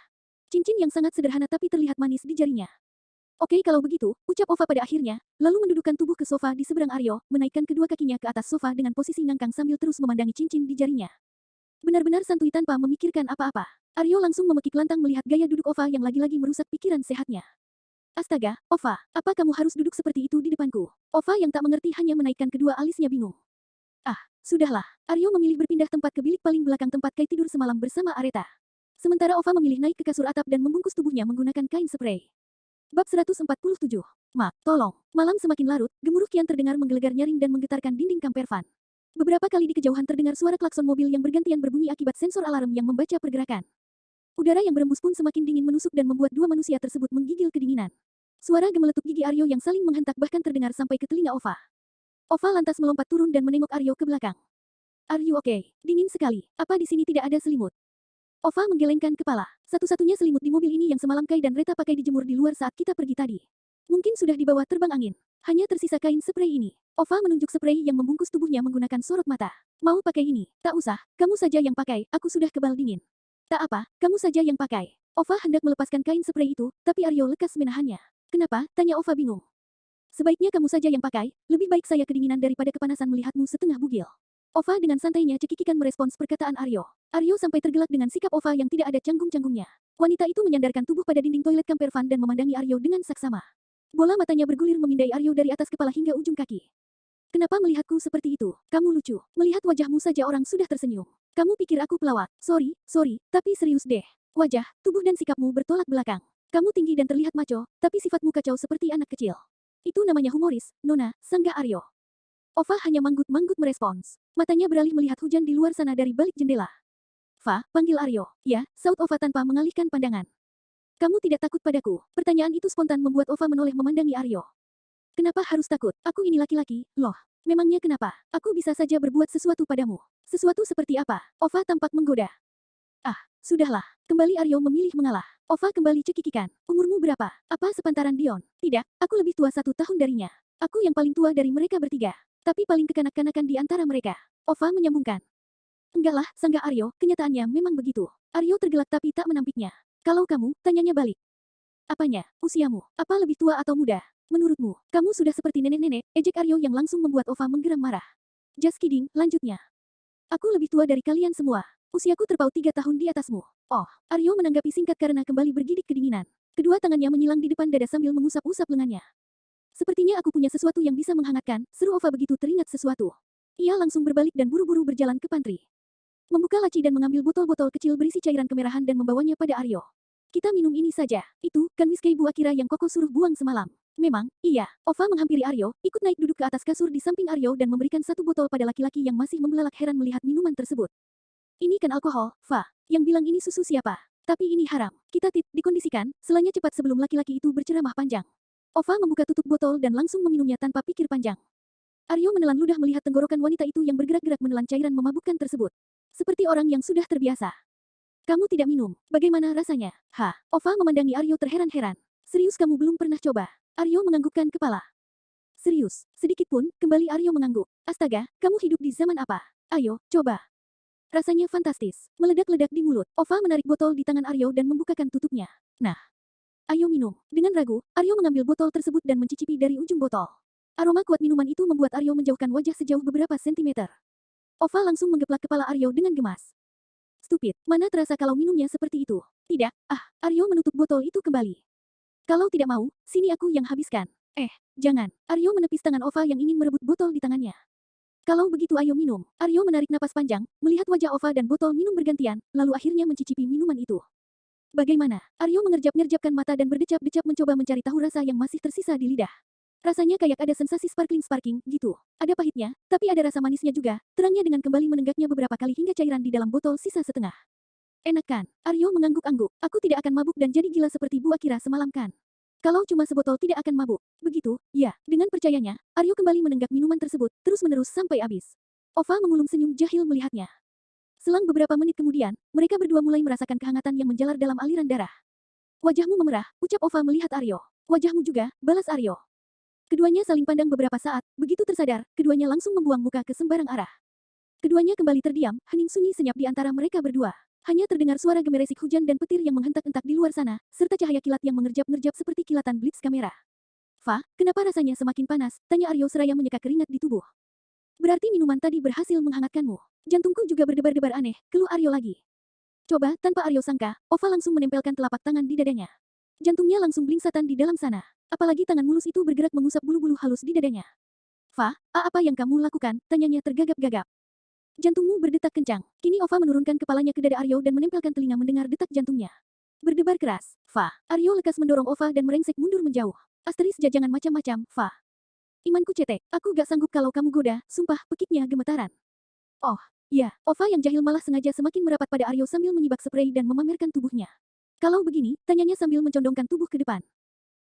Cincin yang sangat sederhana tapi terlihat manis di jarinya. Oke kalau begitu, ucap Ova pada akhirnya, lalu mendudukkan tubuh ke sofa di seberang Aryo, menaikkan kedua kakinya ke atas sofa dengan posisi ngangkang sambil terus memandangi cincin di jarinya. Benar-benar santuy tanpa memikirkan apa-apa. Aryo langsung memekik lantang melihat gaya duduk Ova yang lagi-lagi merusak pikiran sehatnya. Astaga, Ova, apa kamu harus duduk seperti itu di depanku? Ova yang tak mengerti hanya menaikkan kedua alisnya bingung. Ah, sudahlah. Aryo memilih berpindah tempat ke bilik paling belakang tempat Kai tidur semalam bersama Areta. Sementara Ova memilih naik ke kasur atap dan membungkus tubuhnya menggunakan kain spray. Bab 147. Mak, tolong. Malam semakin larut, gemuruh kian terdengar menggelegar nyaring dan menggetarkan dinding kamper van. Beberapa kali di kejauhan terdengar suara klakson mobil yang bergantian berbunyi akibat sensor alarm yang membaca pergerakan. Udara yang berembus pun semakin dingin menusuk dan membuat dua manusia tersebut menggigil kedinginan. Suara gemeletup gigi Aryo yang saling menghentak bahkan terdengar sampai ke telinga Ova. Ova lantas melompat turun dan menengok Aryo ke belakang. Are you okay? Dingin sekali. Apa di sini tidak ada selimut? Ova menggelengkan kepala. Satu-satunya selimut di mobil ini yang semalam Kai dan Reta pakai dijemur di luar saat kita pergi tadi. Mungkin sudah dibawa terbang angin. Hanya tersisa kain spray ini. Ova menunjuk spray yang membungkus tubuhnya menggunakan sorot mata. Mau pakai ini? Tak usah, kamu saja yang pakai, aku sudah kebal dingin. Tak apa, kamu saja yang pakai. Ova hendak melepaskan kain spray itu, tapi Aryo lekas menahannya. Kenapa? Tanya Ova bingung. Sebaiknya kamu saja yang pakai, lebih baik saya kedinginan daripada kepanasan melihatmu setengah bugil. Ova dengan santainya cekikikan merespons perkataan Aryo. Aryo sampai tergelak dengan sikap Ova yang tidak ada canggung-canggungnya. Wanita itu menyandarkan tubuh pada dinding toilet kamper van dan memandangi Aryo dengan saksama. Bola matanya bergulir memindai Aryo dari atas kepala hingga ujung kaki. Kenapa melihatku seperti itu? Kamu lucu. Melihat wajahmu saja orang sudah tersenyum. Kamu pikir aku pelawak? Sorry, tapi serius deh. Wajah, tubuh dan sikapmu bertolak belakang. Kamu tinggi dan terlihat maco, tapi sifatmu kacau seperti anak kecil. Itu namanya humoris, Nona, sanggah Aryo. Ova hanya manggut-manggut merespons. Matanya beralih melihat hujan di luar sana dari balik jendela. Fa, panggil Aryo. Ya, saut Ova tanpa mengalihkan pandangan. Kamu tidak takut padaku? Pertanyaan itu spontan membuat Ova menoleh memandangi Aryo. Kenapa harus takut? Aku ini laki-laki, loh. Memangnya kenapa? Aku bisa saja berbuat sesuatu padamu. Sesuatu seperti apa? Ova tampak menggoda. Ah, sudahlah. Kembali Aryo memilih mengalah. Ova kembali cekikikan. Umurmu berapa? Apa sepantaran Dion? Tidak, aku lebih tua 1 tahun darinya. Aku yang paling tua dari mereka bertiga. Tapi paling kekanak-kanakan di antara mereka. Ova menyambungkan. Enggaklah, sanggah Aryo, kenyataannya memang begitu. Aryo tergelak tapi tak menampiknya. Kalau kamu, tanyanya balik. Apanya? Usiamu? Apa lebih tua atau muda? Menurutmu, kamu sudah seperti nenek-nenek, ejek Aryo yang langsung membuat Ova menggeram marah. Just kidding, lanjutnya. Aku lebih tua dari kalian semua. Usiaku terpaut 3 tahun di atasmu. Oh, Aryo menanggapi singkat karena kembali bergidik kedinginan. Kedua tangannya menyilang di depan dada sambil mengusap-usap lengannya. Sepertinya aku punya sesuatu yang bisa menghangatkan, seru Ova begitu teringat sesuatu. Ia langsung berbalik dan buru-buru berjalan ke pantry. Membuka laci dan mengambil botol-botol kecil berisi cairan kemerahan dan membawanya pada Aryo. Kita minum ini saja. Itu, kan whisky Bu Akira yang Koko suruh buang semalam. Memang, iya. Ova menghampiri Aryo, ikut naik duduk ke atas kasur di samping Aryo dan memberikan 1 botol pada laki-laki yang masih membelalak heran melihat minuman tersebut. Ini kan alkohol, Fa. Yang bilang ini susu siapa? Tapi ini haram. Kita dikondisikan, selanya cepat sebelum laki-laki itu berceramah panjang. Ova membuka tutup botol dan langsung meminumnya tanpa pikir panjang. Aryo menelan ludah melihat tenggorokan wanita itu yang bergerak-gerak menelan cairan memabukkan tersebut. Seperti orang yang sudah terbiasa. Kamu tidak minum. Bagaimana rasanya? Hah? Ova memandangi Aryo terheran-heran. Serius kamu belum pernah coba? Aryo menganggukkan kepala. Serius, sedikit pun, kembali Aryo mengangguk. Astaga, kamu hidup di zaman apa? Ayo, coba. Rasanya fantastis. Meledak-ledak di mulut. Ova menarik botol di tangan Aryo dan membukakan tutupnya. Nah. Ayo minum. Dengan ragu, Aryo mengambil botol tersebut dan mencicipi dari ujung botol. Aroma kuat minuman itu membuat Aryo menjauhkan wajah sejauh beberapa sentimeter. Ova langsung menggeplak kepala Aryo dengan gemas. Stupid, mana terasa kalau minumnya seperti itu? Tidak, Aryo menutup botol itu kembali. Kalau tidak mau, sini aku yang habiskan. Jangan. Aryo menepis tangan Ova yang ingin merebut botol di tangannya. Kalau begitu ayo minum. Aryo menarik napas panjang, melihat wajah Ova dan botol minum bergantian, lalu akhirnya mencicipi minuman itu. Bagaimana? Aryo mengerjap-ngerjapkan mata dan berdecap-decap mencoba mencari tahu rasa yang masih tersisa di lidah. Rasanya kayak ada sensasi sparkling-sparkling, gitu. Ada pahitnya, tapi ada rasa manisnya juga, terangnya dengan kembali menenggaknya beberapa kali hingga cairan di dalam botol sisa setengah. Enak kan? Aryo mengangguk-angguk. Aku tidak akan mabuk dan jadi gila seperti Bu Akira semalam kan? Kalau cuma sebotol tidak akan mabuk. Begitu, ya. Dengan percayanya, Aryo kembali menenggak minuman tersebut, terus-menerus sampai habis. Ova mengulum senyum jahil melihatnya. Selang beberapa menit kemudian, mereka berdua mulai merasakan kehangatan yang menjalar dalam aliran darah. Wajahmu memerah, ucap Ova melihat Aryo. Wajahmu juga, balas Aryo. Keduanya saling pandang beberapa saat, begitu tersadar, keduanya langsung membuang muka ke sembarang arah. Keduanya kembali terdiam, hening sunyi senyap di antara mereka berdua. Hanya terdengar suara gemeresik hujan dan petir yang menghentak-hentak di luar sana, serta cahaya kilat yang mengerjap-ngerjap seperti kilatan blitz kamera. Fa, kenapa rasanya semakin panas? Tanya Aryo seraya menyeka keringat di tubuh. Berarti minuman tadi berhasil menghangatkanmu. Jantungku juga berdebar-debar aneh, keluh Aryo lagi. Coba, tanpa Aryo sangka, Ova langsung menempelkan telapak tangan di dadanya. Jantungnya langsung blingsatan di dalam sana. Apalagi tangan mulus itu bergerak mengusap bulu-bulu halus di dadanya. Fa, apa yang kamu lakukan? Tanyanya tergagap-gagap. Jantungmu berdetak kencang. Kini Ova menurunkan kepalanya ke dada Aryo dan menempelkan telinga mendengar detak jantungnya. Berdebar keras. Fa, Aryo lekas mendorong Ova dan merengsek mundur menjauh. Asteris jangan macam-macam, Fa. Imanku cetek, aku gak sanggup kalau kamu goda, sumpah, pekiknya gemetaran. Oh, ya, Ova yang jahil malah sengaja semakin merapat pada Aryo sambil menyibak spray dan memamerkan tubuhnya. Kalau begini, tanyanya sambil mencondongkan tubuh ke depan.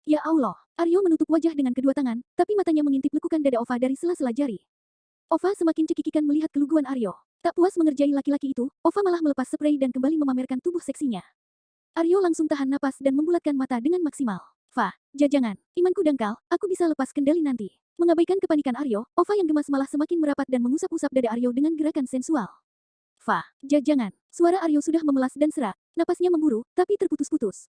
Ya Allah, Aryo menutup wajah dengan kedua tangan, tapi matanya mengintip lekukan dada Ova dari sela-sela jari. Ova semakin cekikikan melihat keluguan Aryo. Tak puas mengerjai laki-laki itu, Ova malah melepas spray dan kembali memamerkan tubuh seksinya. Aryo langsung tahan napas dan membulatkan mata dengan maksimal. Fa, jangan, imanku dangkal, aku bisa lepas kendali nanti. Mengabaikan kepanikan Aryo, Ova yang gemas malah semakin merapat dan mengusap-usap dada Aryo dengan gerakan sensual. Fa, jangan. Suara Aryo sudah memelas dan serak, napasnya memburu, tapi terputus-putus.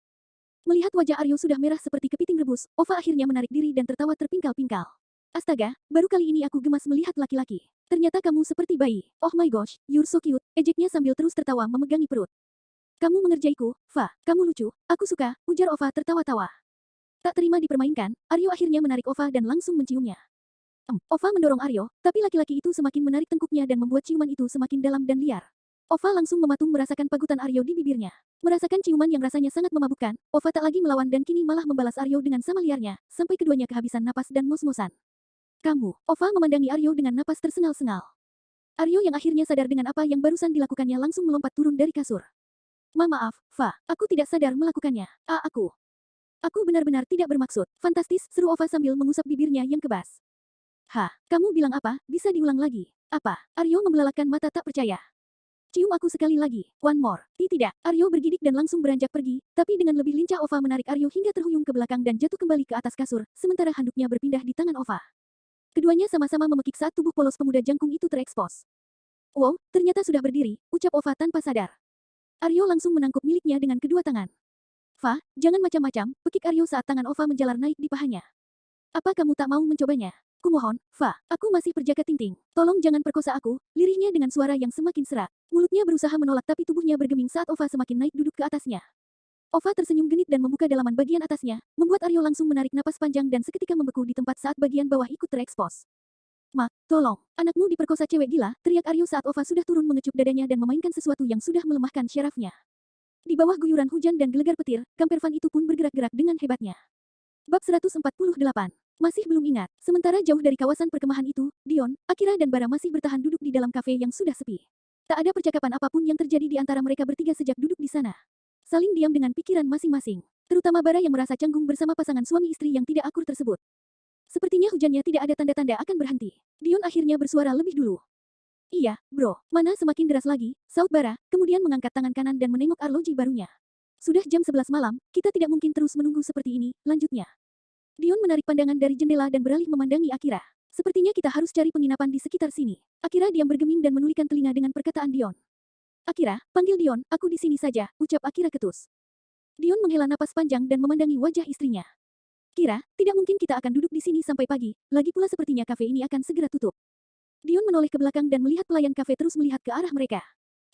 Melihat wajah Aryo sudah merah seperti kepiting rebus, Ova akhirnya menarik diri dan tertawa terpingkal-pingkal. Astaga, baru kali ini aku gemas melihat laki-laki. Ternyata kamu seperti bayi. Oh my gosh, you're so cute, ejeknya sambil terus tertawa memegangi perut. Kamu mengerjaiku, Fa, kamu lucu, aku suka, ujar Ova tertawa-tawa. Tak terima dipermainkan, Aryo akhirnya menarik Ova dan langsung menciumnya. Ova mendorong Aryo, tapi laki-laki itu semakin menarik tengkuknya dan membuat ciuman itu semakin dalam dan liar. Ova langsung mematung merasakan pagutan Aryo di bibirnya. Merasakan ciuman yang rasanya sangat memabukkan, Ova tak lagi melawan dan kini malah membalas Aryo dengan sama liarnya, sampai keduanya kehabisan napas dan ngos-ngosan. Kamu, Ova memandangi Aryo dengan napas tersengal-sengal. Aryo yang akhirnya sadar dengan apa yang barusan dilakukannya langsung melompat turun dari kasur. Maaf, Fa. Aku tidak sadar melakukannya. Aku benar-benar tidak bermaksud. Fantastis, seru Ova sambil mengusap bibirnya yang kebas. Hah, kamu bilang apa? Bisa diulang lagi. Apa? Aryo membelalakan mata tak percaya. Cium aku sekali lagi. One more. Tidak. Aryo bergidik dan langsung beranjak pergi, tapi dengan lebih lincah Ova menarik Aryo hingga terhuyung ke belakang dan jatuh kembali ke atas kasur, sementara handuknya berpindah di tangan Ova. Keduanya sama-sama memekik saat tubuh polos pemuda jangkung itu terekspos. Wow, ternyata sudah berdiri, ucap Ova tanpa sadar. Aryo langsung menangkup miliknya dengan kedua tangan. Fa, jangan macam-macam, pekik Aryo saat tangan Ova menjalar naik di pahanya. Apa kamu tak mau mencobanya? Kumohon, Fa, aku masih perjaka Tingting. Tolong jangan perkosa aku, lirihnya dengan suara yang semakin serak. Mulutnya berusaha menolak tapi tubuhnya bergeming saat Ova semakin naik duduk ke atasnya. Ova tersenyum genit dan membuka dalaman bagian atasnya, membuat Aryo langsung menarik napas panjang dan seketika membeku di tempat saat bagian bawah ikut terekspos. Mak, tolong, anakmu diperkosa cewek gila, teriak Aryo saat Ova sudah turun mengecup dadanya dan memainkan sesuatu yang sudah melemahkan syarafnya. Di bawah guyuran hujan dan gelegar petir, kampervan itu pun bergerak-gerak dengan hebatnya. Bab 148. Masih belum ingat, sementara jauh dari kawasan perkemahan itu, Dion, Akira dan Bara masih bertahan duduk di dalam kafe yang sudah sepi. Tak ada percakapan apapun yang terjadi di antara mereka bertiga sejak duduk di sana. Saling diam dengan pikiran masing-masing, terutama Bara yang merasa canggung bersama pasangan suami istri yang tidak akur tersebut. Sepertinya hujannya tidak ada tanda-tanda akan berhenti. Dion akhirnya bersuara lebih dulu. Iya, bro, mana semakin deras lagi, saut Bara, kemudian mengangkat tangan kanan dan menengok arloji barunya. Sudah jam 11 malam, kita tidak mungkin terus menunggu seperti ini, lanjutnya. Dion menarik pandangan dari jendela dan beralih memandangi Akira. Sepertinya kita harus cari penginapan di sekitar sini. Akira diam bergeming dan menulikan telinga dengan perkataan Dion. Akira, panggil Dion, aku di sini saja, ucap Akira ketus. Dion menghela napas panjang dan memandangi wajah istrinya. Kira, tidak mungkin kita akan duduk di sini sampai pagi, lagi pula sepertinya kafe ini akan segera tutup. Dion menoleh ke belakang dan melihat pelayan kafe terus melihat ke arah mereka.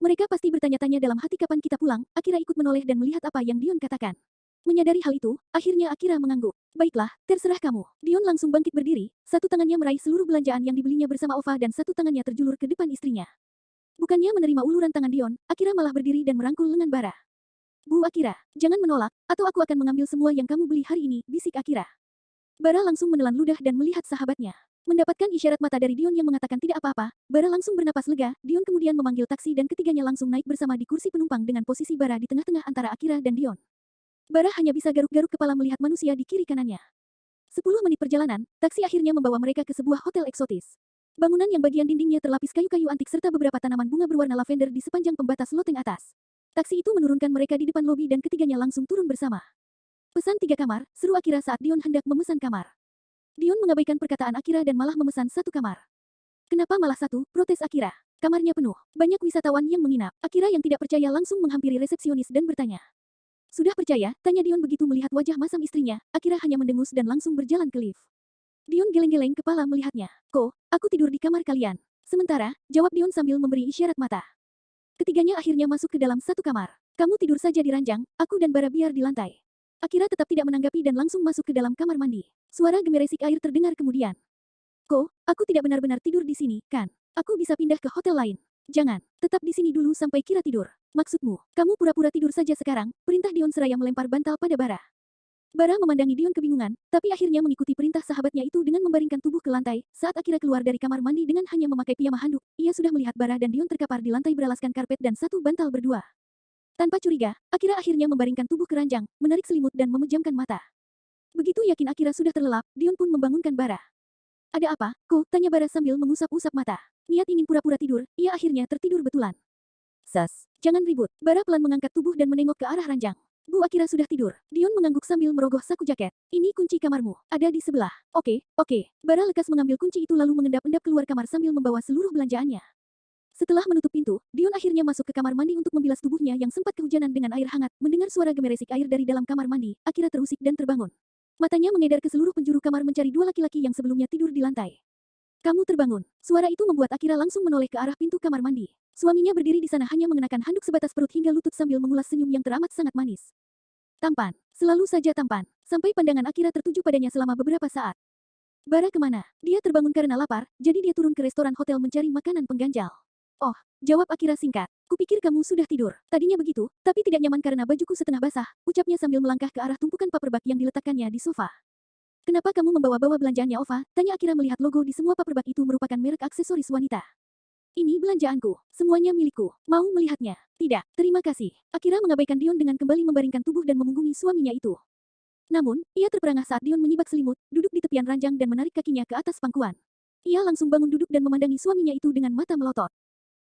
Mereka pasti bertanya-tanya dalam hati kapan kita pulang, Akira ikut menoleh dan melihat apa yang Dion katakan. Menyadari hal itu, akhirnya Akira mengangguk. Baiklah, terserah kamu. Dion langsung bangkit berdiri, satu tangannya meraih seluruh belanjaan yang dibelinya bersama Ova dan satu tangannya terjulur ke depan istrinya. Bukannya menerima uluran tangan Dion, Akira malah berdiri dan merangkul lengan Bara. Bu Akira, jangan menolak, atau aku akan mengambil semua yang kamu beli hari ini, bisik Akira. Bara langsung menelan ludah dan melihat sahabatnya. Mendapatkan isyarat mata dari Dion yang mengatakan tidak apa-apa, Bara langsung bernapas lega, Dion kemudian memanggil taksi dan ketiganya langsung naik bersama di kursi penumpang dengan posisi Bara di tengah-tengah antara Akira dan Dion. Bara hanya bisa garuk-garuk kepala melihat manusia di kiri kanannya. 10 menit perjalanan, taksi akhirnya membawa mereka ke sebuah hotel eksotis. Bangunan yang bagian dindingnya terlapis kayu-kayu antik serta beberapa tanaman bunga berwarna lavender di sepanjang pembatas loteng atas. Taksi itu menurunkan mereka di depan lobi dan ketiganya langsung turun bersama. Pesan 3 kamar, seru Akira saat Dion hendak memesan kamar. Dion mengabaikan perkataan Akira dan malah memesan 1 kamar. Kenapa malah 1, protes Akira. Kamarnya penuh, banyak wisatawan yang menginap. Akira yang tidak percaya langsung menghampiri resepsionis dan bertanya. Sudah percaya, tanya Dion begitu melihat wajah masam istrinya, Akira hanya mendengus dan langsung berjalan ke lift. Dion geleng-geleng kepala melihatnya. Ko, aku tidur di kamar kalian. Sementara, jawab Dion sambil memberi isyarat mata. Ketiganya akhirnya masuk ke dalam 1 kamar. Kamu tidur saja di ranjang, aku dan Bara biar di lantai. Akira tetap tidak menanggapi dan langsung masuk ke dalam kamar mandi. Suara gemeresik air terdengar kemudian. Ko, aku tidak benar-benar tidur di sini, kan? Aku bisa pindah ke hotel lain. Jangan, tetap di sini dulu sampai Kira tidur. Maksudmu, kamu pura-pura tidur saja sekarang, perintah Dion seraya melempar bantal pada Bara. Bara memandangi Dion kebingungan, tapi akhirnya mengikuti perintah sahabatnya itu dengan membaringkan tubuh ke lantai. Saat Akira keluar dari kamar mandi dengan hanya memakai piyama handuk, ia sudah melihat Bara dan Dion terkapar di lantai beralaskan karpet dan 1 bantal berdua. Tanpa curiga, Akira akhirnya membaringkan tubuh ke ranjang, menarik selimut dan memejamkan mata. Begitu yakin Akira sudah terlelap, Dion pun membangunkan Bara. Ada apa, Ko? Tanya Bara sambil mengusap-usap mata. Niat ingin pura-pura tidur, ia akhirnya tertidur betulan. Sas, jangan ribut. Bara pelan mengangkat tubuh dan menengok ke arah ranjang. Bu Akira sudah tidur. Dion mengangguk sambil merogoh saku jaket. Ini kunci kamarmu. Ada di sebelah. Oke. Bara lekas mengambil kunci itu lalu mengendap-endap keluar kamar sambil membawa seluruh belanjaannya. Setelah menutup pintu, Dion akhirnya masuk ke kamar mandi untuk membilas tubuhnya yang sempat kehujanan dengan air hangat. Mendengar suara gemeresik air dari dalam kamar mandi, Akira terusik dan terbangun. Matanya mengedar ke seluruh penjuru kamar mencari 2 laki-laki yang sebelumnya tidur di lantai. Kamu terbangun. Suara itu membuat Akira langsung menoleh ke arah pintu kamar mandi. Suaminya berdiri di sana hanya mengenakan handuk sebatas perut hingga lutut sambil mengulas senyum yang teramat sangat manis. Tampan. Selalu saja tampan. Sampai pandangan Akira tertuju padanya selama beberapa saat. Bara kemana? Dia terbangun karena lapar, jadi dia turun ke restoran hotel mencari makanan pengganjal. Oh, jawab Akira singkat. Kupikir kamu sudah tidur. Tadinya begitu, tapi tidak nyaman karena bajuku setengah basah, ucapnya sambil melangkah ke arah tumpukan paperback yang diletakkannya di sofa. Kenapa kamu membawa-bawa belanjaannya Ova? Tanya Akira melihat logo di semua paperback itu merupakan merek aksesoris wanita. Ini belanjaanku. Semuanya milikku. Mau melihatnya? Tidak, terima kasih. Akira mengabaikan Dion dengan kembali membaringkan tubuh dan memunggungi suaminya itu. Namun, ia terperangah saat Dion menyibak selimut, duduk di tepian ranjang dan menarik kakinya ke atas pangkuan. Ia langsung bangun duduk dan memandangi suaminya itu dengan mata melotot.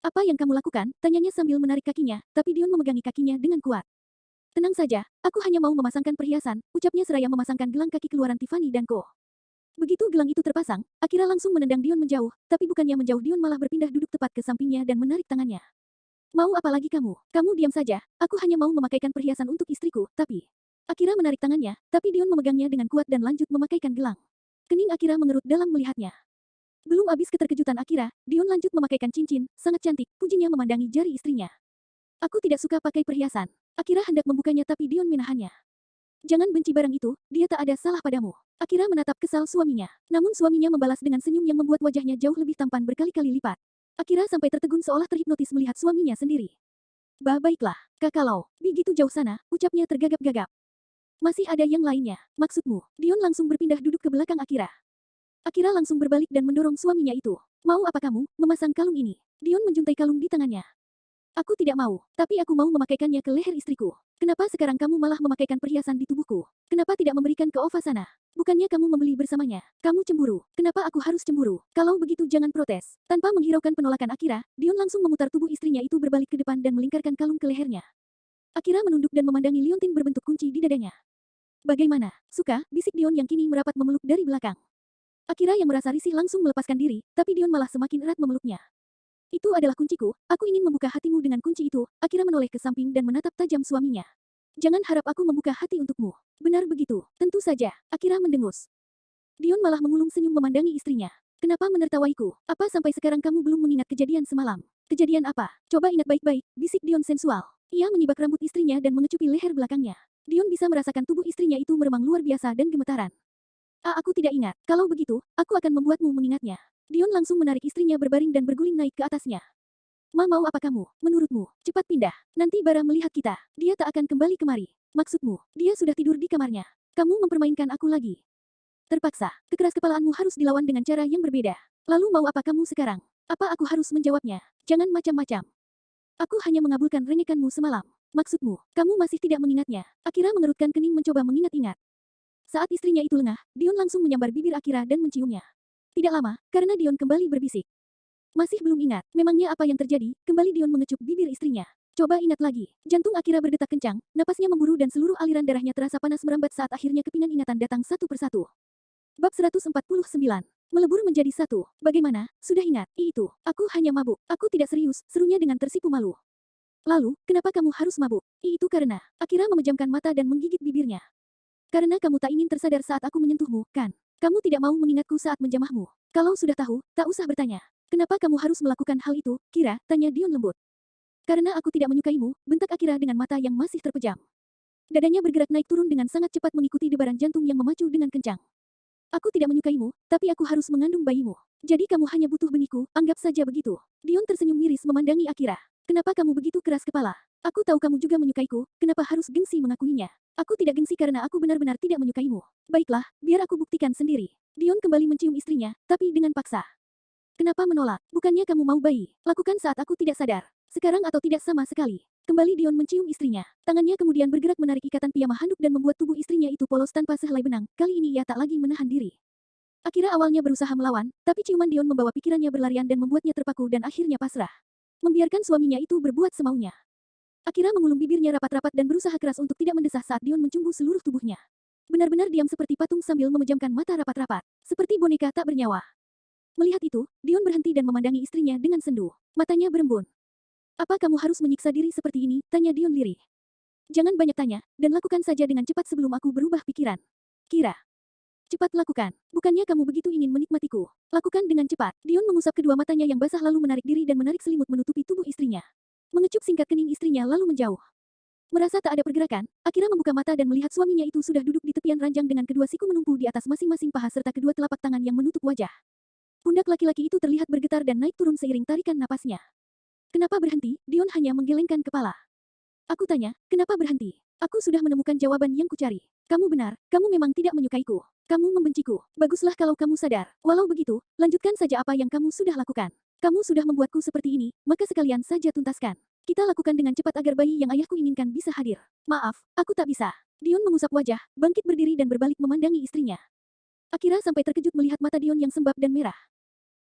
Apa yang kamu lakukan? Tanyanya sambil menarik kakinya, tapi Dion memegangi kakinya dengan kuat. Tenang saja, aku hanya mau memasangkan perhiasan, ucapnya seraya memasangkan gelang kaki keluaran Tiffany dan Co. Begitu gelang itu terpasang, Akira langsung menendang Dion menjauh, tapi bukannya menjauh Dion malah berpindah duduk tepat ke sampingnya dan menarik tangannya. Mau apa lagi kamu? Kamu diam saja, aku hanya mau memakaikan perhiasan untuk istriku, tapi... Akira menarik tangannya, tapi Dion memegangnya dengan kuat dan lanjut memakaikan gelang. Kening Akira mengerut dalam melihatnya. Belum habis keterkejutan Akira, Dion lanjut memakaikan cincin, sangat cantik, pujinya memandangi jari istrinya. Aku tidak suka pakai perhiasan. Akira hendak membukanya tapi Dion menahannya. Jangan benci barang itu, dia tak ada salah padamu. Akira menatap kesal suaminya. Namun suaminya membalas dengan senyum yang membuat wajahnya jauh lebih tampan berkali-kali lipat. Akira sampai tertegun seolah terhipnotis melihat suaminya sendiri. Baiklah, kakalau, begitu jauh sana, ucapnya tergagap-gagap. Masih ada yang lainnya, maksudmu? Dion langsung berpindah duduk ke belakang Akira. Akira langsung berbalik dan mendorong suaminya itu. Mau apa kamu, memasang kalung ini? Dion menjuntai kalung di tangannya. Aku tidak mau, tapi aku mau memakaikannya ke leher istriku. Kenapa sekarang kamu malah memakaikan perhiasan di tubuhku? Kenapa tidak memberikan ke Ova sana? Bukannya kamu membeli bersamanya? Kamu cemburu. Kenapa aku harus cemburu? Kalau begitu jangan protes. Tanpa menghiraukan penolakan Akira, Dion langsung memutar tubuh istrinya itu berbalik ke depan dan melingkarkan kalung ke lehernya. Akira menunduk dan memandangi liontin berbentuk kunci di dadanya. Bagaimana? Suka? Bisik Dion yang kini merapat memeluk dari belakang. Akira yang merasa risih langsung melepaskan diri, tapi Dion malah semakin erat memeluknya. Itu adalah kunciku, aku ingin membuka hatimu dengan kunci itu. Akira menoleh ke samping dan menatap tajam suaminya. Jangan harap aku membuka hati untukmu. Benar begitu, tentu saja. Akira mendengus. Dion malah mengulung senyum memandangi istrinya. Kenapa menertawaiku? Apa sampai sekarang kamu belum mengingat kejadian semalam? Kejadian apa? Coba ingat baik-baik, bisik Dion sensual. Ia menyibak rambut istrinya dan mengecupi leher belakangnya. Dion bisa merasakan tubuh istrinya itu meremang luar biasa dan gemetaran. Aku tidak ingat. Kalau begitu, aku akan membuatmu mengingatnya. Dion langsung menarik istrinya berbaring dan berguling naik ke atasnya. Mau apa kamu? Menurutmu, cepat pindah. Nanti Bara melihat kita. Dia tak akan kembali kemari. Maksudmu, dia sudah tidur di kamarnya. Kamu mempermainkan aku lagi. Terpaksa, kekeras kepalaanmu harus dilawan dengan cara yang berbeda. Lalu mau apa kamu sekarang? Apa aku harus menjawabnya? Jangan macam-macam. Aku hanya mengabulkan rengekanmu semalam. Maksudmu, kamu masih tidak mengingatnya. Akira mengerutkan kening mencoba mengingat-ingat. Saat istrinya itu lengah, Dion langsung menyambar bibir Akira dan menciumnya. Tidak lama, karena Dion kembali berbisik. Masih belum ingat, memangnya apa yang terjadi? Kembali Dion mengecup bibir istrinya. Coba ingat lagi. Jantung Akira berdetak kencang, napasnya memburu dan seluruh aliran darahnya terasa panas merambat saat akhirnya kepingan ingatan datang satu persatu. Bab 149. Melebur menjadi satu. Bagaimana? Sudah ingat? Itu. Aku hanya mabuk. Aku tidak serius, serunya dengan tersipu malu. Lalu, kenapa kamu harus mabuk? Itu karena... Akira memejamkan mata dan menggigit bibirnya. Karena kamu tak ingin tersadar saat aku menyentuhmu, kan? Kamu tidak mau mengingatku saat menjamahmu. Kalau sudah tahu, tak usah bertanya. Kenapa kamu harus melakukan hal itu, Kira? Tanya Dion lembut. Karena aku tidak menyukaimu, bentak Akira dengan mata yang masih terpejam. Dadanya bergerak naik turun dengan sangat cepat mengikuti debaran jantung yang memacu dengan kencang. Aku tidak menyukaimu, tapi aku harus mengandung bayimu. Jadi kamu hanya butuh benihku, anggap saja begitu. Dion tersenyum miris memandangi Akira. Kenapa kamu begitu keras kepala? Aku tahu kamu juga menyukaiku, kenapa harus gengsi mengakuinya? Aku tidak gengsi karena aku benar-benar tidak menyukaimu. Baiklah, biar aku buktikan sendiri. Dion kembali mencium istrinya, tapi dengan paksa. Kenapa menolak? Bukannya kamu mau bayi? Lakukan saat aku tidak sadar. Sekarang atau tidak sama sekali. Kembali Dion mencium istrinya. Tangannya kemudian bergerak menarik ikatan piyama handuk dan membuat tubuh istrinya itu polos tanpa sehelai benang. Kali ini ia tak lagi menahan diri. Akira awalnya berusaha melawan, tapi ciuman Dion membawa pikirannya berlarian dan membuatnya terpaku dan akhirnya pasrah. Membiarkan suaminya itu berbuat semaunya. Akira mengulung bibirnya rapat-rapat dan berusaha keras untuk tidak mendesah saat Dion mencumbu seluruh tubuhnya. Benar-benar diam seperti patung sambil memejamkan mata rapat-rapat. Seperti boneka tak bernyawa. Melihat itu, Dion berhenti dan memandangi istrinya dengan sendu. Matanya berembun. Apa kamu harus menyiksa diri seperti ini? Tanya Dion lirih. Jangan banyak tanya, dan lakukan saja dengan cepat sebelum aku berubah pikiran. Kira. Cepat lakukan. Bukannya kamu begitu ingin menikmatiku. Lakukan dengan cepat. Dion mengusap kedua matanya yang basah lalu menarik diri dan menarik selimut menutupi tubuh istrinya. Mengecup singkat kening istrinya lalu menjauh. Merasa tak ada pergerakan, Akira membuka mata dan melihat suaminya itu sudah duduk di tepian ranjang dengan kedua siku menumpu di atas masing-masing paha serta kedua telapak tangan yang menutup wajah. Pundak laki-laki itu terlihat bergetar dan naik turun seiring tarikan napasnya. Kenapa berhenti? Dion hanya menggelengkan kepala. Aku tanya, kenapa berhenti? Aku sudah menemukan jawaban yang kucari. Kamu benar, kamu memang tidak menyukaiku. Kamu membenciku. Baguslah kalau kamu sadar. Walau begitu, lanjutkan saja apa yang kamu sudah lakukan. Kamu sudah membuatku seperti ini, maka sekalian saja tuntaskan. Kita lakukan dengan cepat agar bayi yang ayahku inginkan bisa hadir. Maaf, aku tak bisa. Dion mengusap wajah, bangkit berdiri dan berbalik memandangi istrinya. Akira sampai terkejut melihat mata Dion yang sembab dan merah.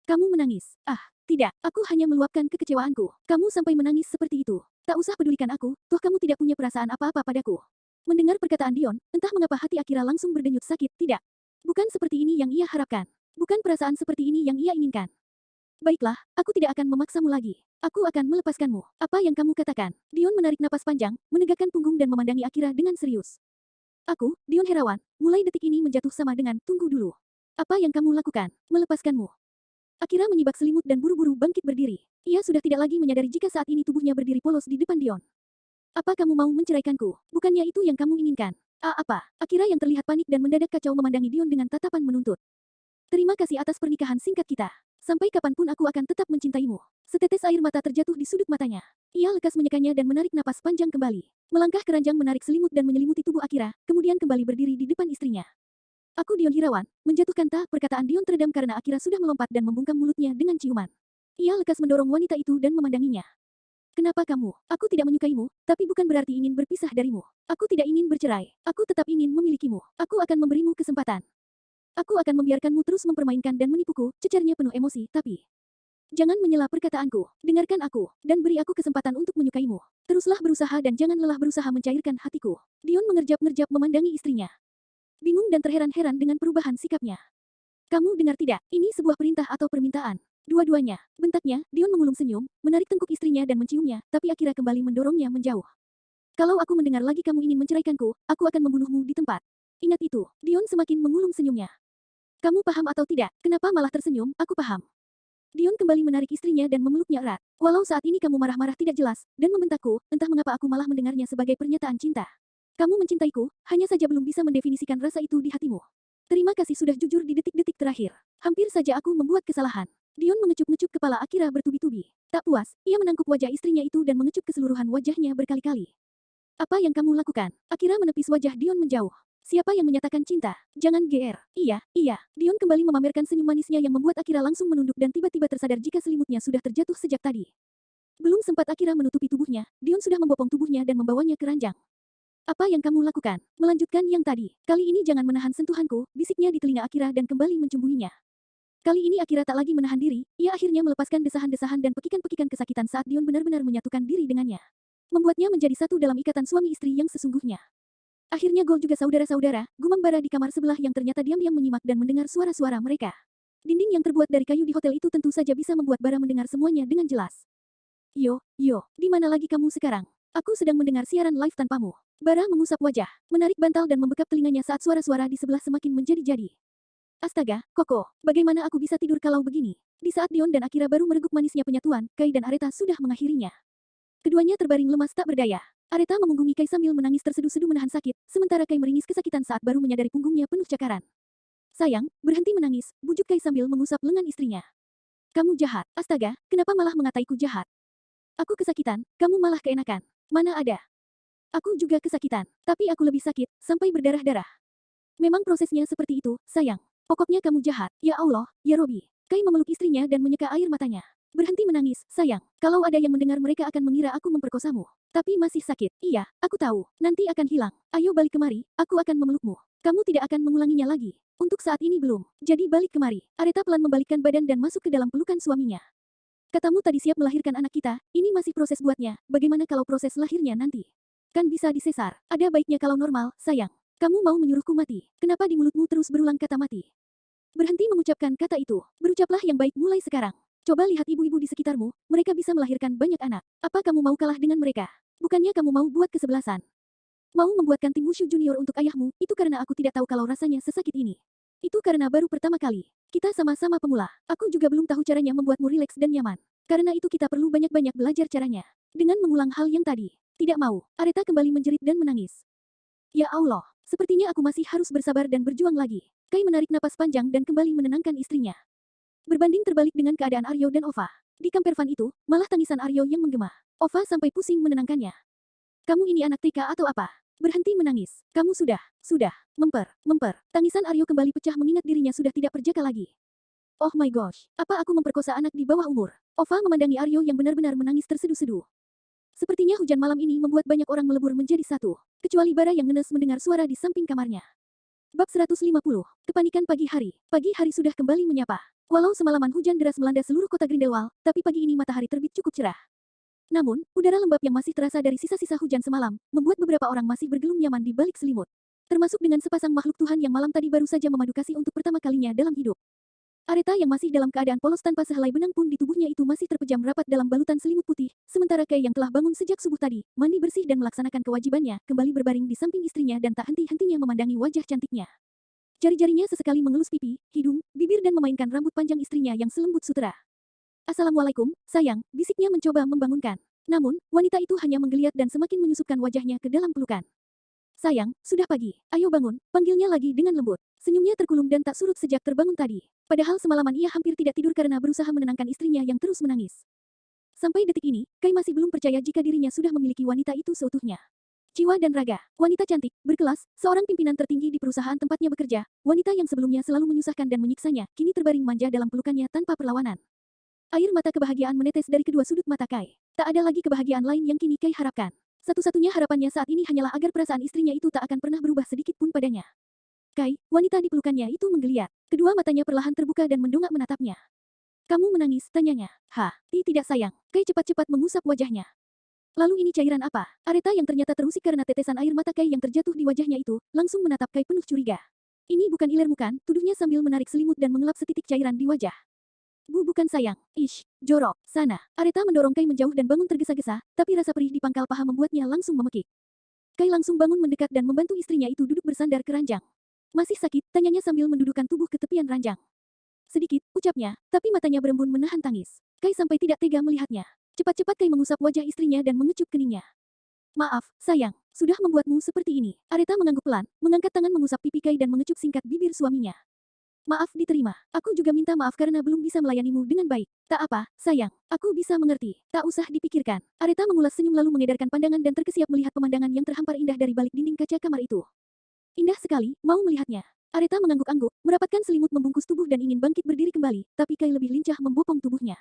Kamu menangis. Ah, tidak, aku hanya meluapkan kekecewaanku. Kamu sampai menangis seperti itu. Tak usah pedulikan aku, toh kamu tidak punya perasaan apa-apa padaku. Mendengar perkataan Dion, entah mengapa hati Akira langsung berdenyut sakit, tidak. Bukan seperti ini yang ia harapkan. Bukan perasaan seperti ini yang ia inginkan. Baiklah, aku tidak akan memaksamu lagi. Aku akan melepaskanmu. Apa yang kamu katakan? Dion menarik napas panjang, menegakkan punggung dan memandangi Akira dengan serius. Aku, Dion Herawan, mulai detik ini menjatuh sama dengan tunggu dulu. Apa yang kamu lakukan? Melepaskanmu. Akira menyibak selimut dan buru-buru bangkit berdiri. Ia sudah tidak lagi menyadari jika saat ini tubuhnya berdiri polos di depan Dion. Apa kamu mau menceraikanku? Bukannya itu yang kamu inginkan? Apa? Akira yang terlihat panik dan mendadak kacau memandangi Dion dengan tatapan menuntut. Terima kasih atas pernikahan singkat kita. Sampai kapanpun aku akan tetap mencintaimu. Setetes air mata terjatuh di sudut matanya. Ia lekas menyekanya dan menarik napas panjang kembali. Melangkah keranjang menarik selimut dan menyelimuti tubuh Akira, kemudian kembali berdiri di depan istrinya. Aku Dion Hirawan, menjatuhkan tak perkataan Dion teredam karena Akira sudah melompat dan membungkam mulutnya dengan ciuman. Ia lekas mendorong wanita itu dan memandanginya. Kenapa kamu? Aku tidak menyukaimu, tapi bukan berarti ingin berpisah darimu. Aku tidak ingin bercerai. Aku tetap ingin memilikimu. Aku akan memberimu kesempatan. Aku akan membiarkanmu terus mempermainkan dan menipuku, cecarnya penuh emosi, tapi... Jangan menyela perkataanku. Dengarkan aku, dan beri aku kesempatan untuk menyukaimu. Teruslah berusaha dan jangan lelah berusaha mencairkan hatiku. Dion mengerjap-ngerjap memandangi istrinya. Bingung dan terheran-heran dengan perubahan sikapnya. Kamu dengar tidak? Ini sebuah perintah atau permintaan? Dua-duanya, bentaknya, Dion mengulung senyum, menarik tengkuk istrinya dan menciumnya, tapi Akira kembali mendorongnya menjauh. Kalau aku mendengar lagi kamu ingin menceraikanku, aku akan membunuhmu di tempat. Ingat itu, Dion semakin mengulung senyumnya. Kamu paham atau tidak? Kenapa malah tersenyum? Aku paham. Dion kembali menarik istrinya dan memeluknya erat. Walau saat ini kamu marah-marah tidak jelas, dan membentakku, entah mengapa aku malah mendengarnya sebagai pernyataan cinta. Kamu mencintaiku, hanya saja belum bisa mendefinisikan rasa itu di hatimu. Terima kasih sudah jujur di detik-detik terakhir. Hampir saja aku membuat kesalahan. Dion mengecup-ngecup kepala Akira bertubi-tubi. Tak puas, ia menangkup wajah istrinya itu dan mengecup keseluruhan wajahnya berkali-kali. Apa yang kamu lakukan? Akira menepis wajah Dion menjauh. Siapa yang menyatakan cinta? Jangan GR. Iya. Dion kembali memamerkan senyum manisnya yang membuat Akira langsung menunduk dan tiba-tiba tersadar jika selimutnya sudah terjatuh sejak tadi. Belum sempat Akira menutupi tubuhnya, Dion sudah membopong tubuhnya dan membawanya ke ranjang. Apa yang kamu lakukan? Melanjutkan yang tadi. Kali ini jangan menahan sentuhanku, bisiknya di telinga Akira dan kembali mencumbuinya. Kali ini Akira tak lagi menahan diri, ia akhirnya melepaskan desahan-desahan dan pekikan-pekikan kesakitan saat Dion benar-benar menyatukan diri dengannya. Membuatnya menjadi satu dalam ikatan suami istri yang sesungguhnya. Akhirnya gol juga saudara-saudara, gumam bara di kamar sebelah yang ternyata diam-diam menyimak dan mendengar suara-suara mereka. Dinding yang terbuat dari kayu di hotel itu tentu saja bisa membuat bara mendengar semuanya dengan jelas. Yo, di mana lagi kamu sekarang? Aku sedang mendengar siaran live tanpamu. Bara mengusap wajah, menarik bantal dan membekap telinganya saat suara-suara di sebelah semakin menjadi-jadi. Astaga, Koko, bagaimana aku bisa tidur kalau begini? Di saat Dion dan Akira baru mereguk manisnya penyatuan, Kai dan Areta sudah mengakhirinya. Keduanya terbaring lemas tak berdaya. Areta memunggungi Kai sambil menangis terseduh-seduh menahan sakit, sementara Kai meringis kesakitan saat baru menyadari punggungnya penuh cakaran. Sayang, berhenti menangis, bujuk Kai sambil mengusap lengan istrinya. Kamu jahat, astaga, kenapa malah mengataiku jahat? Aku kesakitan, kamu malah keenakan. Mana ada? Aku juga kesakitan, tapi aku lebih sakit, sampai berdarah-darah. Memang prosesnya seperti itu, sayang. Pokoknya kamu jahat, ya Allah, ya Robi. Kai memeluk istrinya dan menyeka air matanya. Berhenti menangis, sayang. Kalau ada yang mendengar mereka akan mengira aku memperkosamu. Tapi masih sakit. Iya, aku tahu. Nanti akan hilang. Ayo balik kemari, aku akan memelukmu. Kamu tidak akan mengulanginya lagi. Untuk saat ini belum. Jadi balik kemari. Areta pelan membalikkan badan dan masuk ke dalam pelukan suaminya. Katamu tadi siap melahirkan anak kita, ini masih proses buatnya. Bagaimana kalau proses lahirnya nanti? Kan bisa disesar. Ada baiknya kalau normal, sayang. Kamu mau menyuruhku mati. Kenapa di mulutmu terus berulang kata mati? Berhenti mengucapkan kata itu. Berucaplah yang baik mulai sekarang. Coba lihat ibu-ibu di sekitarmu, mereka bisa melahirkan banyak anak. Apa kamu mau kalah dengan mereka? Bukannya kamu mau buat kesebelasan? Mau membuatkan tim Wushu Junior untuk ayahmu, itu karena aku tidak tahu kalau rasanya sesakit ini. Itu karena baru pertama kali. Kita sama-sama pemula. Aku juga belum tahu caranya membuatmu rileks dan nyaman. Karena itu kita perlu banyak-banyak belajar caranya. Dengan mengulang hal yang tadi. Tidak mau. Areta kembali menjerit dan menangis. Ya Allah, sepertinya aku masih harus bersabar dan berjuang lagi. Kai menarik napas panjang dan kembali menenangkan istrinya. Berbanding terbalik dengan keadaan Aryo dan Ova. Di campervan itu, malah tangisan Aryo yang menggema. Ova sampai pusing menenangkannya. Kamu ini anak TK atau apa? Berhenti menangis. Kamu sudah. Memper. Tangisan Aryo kembali pecah mengingat dirinya sudah tidak perjaka lagi. Oh my gosh, apa aku memperkosa anak di bawah umur? Ova memandangi Aryo yang benar-benar menangis terseduh-seduh. Sepertinya hujan malam ini membuat banyak orang melebur menjadi satu. Kecuali Bara yang ngenes mendengar suara di samping kamarnya. Bab 150. Kepanikan pagi hari. Pagi hari sudah kembali menyapa. Walau semalaman hujan deras melanda seluruh kota Grindelwald, tapi pagi ini matahari terbit cukup cerah. Namun, udara lembab yang masih terasa dari sisa-sisa hujan semalam, membuat beberapa orang masih bergelum nyaman di balik selimut. Termasuk dengan sepasang makhluk Tuhan yang malam tadi baru saja memadu kasih untuk pertama kalinya dalam hidup. Areta yang masih dalam keadaan polos tanpa sehelai benang pun di tubuhnya itu masih terpejam rapat dalam balutan selimut putih, sementara Kay yang telah bangun sejak subuh tadi, mandi bersih dan melaksanakan kewajibannya, kembali berbaring di samping istrinya dan tak henti-hentinya memandangi wajah cantiknya. Jari-jarinya sesekali mengelus pipi, hidung, bibir dan memainkan rambut panjang istrinya yang selembut sutera. Assalamualaikum, sayang, bisiknya mencoba membangunkan. Namun, wanita itu hanya menggeliat dan semakin menyusupkan wajahnya ke dalam pelukan. Sayang, sudah pagi, ayo bangun, panggilnya lagi dengan lembut. Senyumnya terkulum dan tak surut sejak terbangun tadi. Padahal semalaman ia hampir tidak tidur karena berusaha menenangkan istrinya yang terus menangis. Sampai detik ini, Kai masih belum percaya jika dirinya sudah memiliki wanita itu seutuhnya. Jiwa dan raga, wanita cantik, berkelas, seorang pimpinan tertinggi di perusahaan tempatnya bekerja, wanita yang sebelumnya selalu menyusahkan dan menyiksanya, kini terbaring manja dalam pelukannya tanpa perlawanan. Air mata kebahagiaan menetes dari kedua sudut mata Kai. Tak ada lagi kebahagiaan lain yang kini Kai harapkan. Satu-satunya harapannya saat ini hanyalah agar perasaan istrinya itu tak akan pernah berubah sedikit pun padanya. Kai, wanita di pelukannya itu menggeliat. Kedua matanya perlahan terbuka dan mendongak menatapnya. Kamu menangis, tanyanya. Tidak sayang. Kai cepat-cepat mengusap wajahnya. Lalu ini cairan apa? Areta yang ternyata terusik karena tetesan air mata Kai yang terjatuh di wajahnya itu, langsung menatap Kai penuh curiga. Ini bukan ilermu kan? Tuduhnya sambil menarik selimut dan mengelap setitik cairan di wajah. Bukan sayang. Ish, jorok. Sana. Areta mendorong Kai menjauh dan bangun tergesa-gesa, tapi rasa perih di pangkal paha membuatnya langsung memekik. Kai langsung bangun mendekat dan membantu istrinya itu duduk bersandar ke ranjang. Masih sakit? Tanyanya sambil mendudukkan tubuh ke tepian ranjang. Sedikit, ucapnya, tapi matanya berembun menahan tangis. Kai sampai tidak tega melihatnya. Cepat-cepat Kai mengusap wajah istrinya dan mengecup keningnya. Maaf, sayang, sudah membuatmu seperti ini. Areta mengangguk pelan, mengangkat tangan mengusap pipi Kai dan mengecup singkat bibir suaminya. Maaf diterima. Aku juga minta maaf karena belum bisa melayanimu dengan baik. Tak apa, sayang. Aku bisa mengerti. Tak usah dipikirkan. Areta mengulas senyum lalu mengedarkan pandangan dan terkesiap melihat pemandangan yang terhampar indah dari balik dinding kaca kamar itu. Indah sekali, mau melihatnya. Areta mengangguk-angguk, merapatkan selimut membungkus tubuh dan ingin bangkit berdiri kembali, tapi Kai lebih lincah membopong tubuhnya.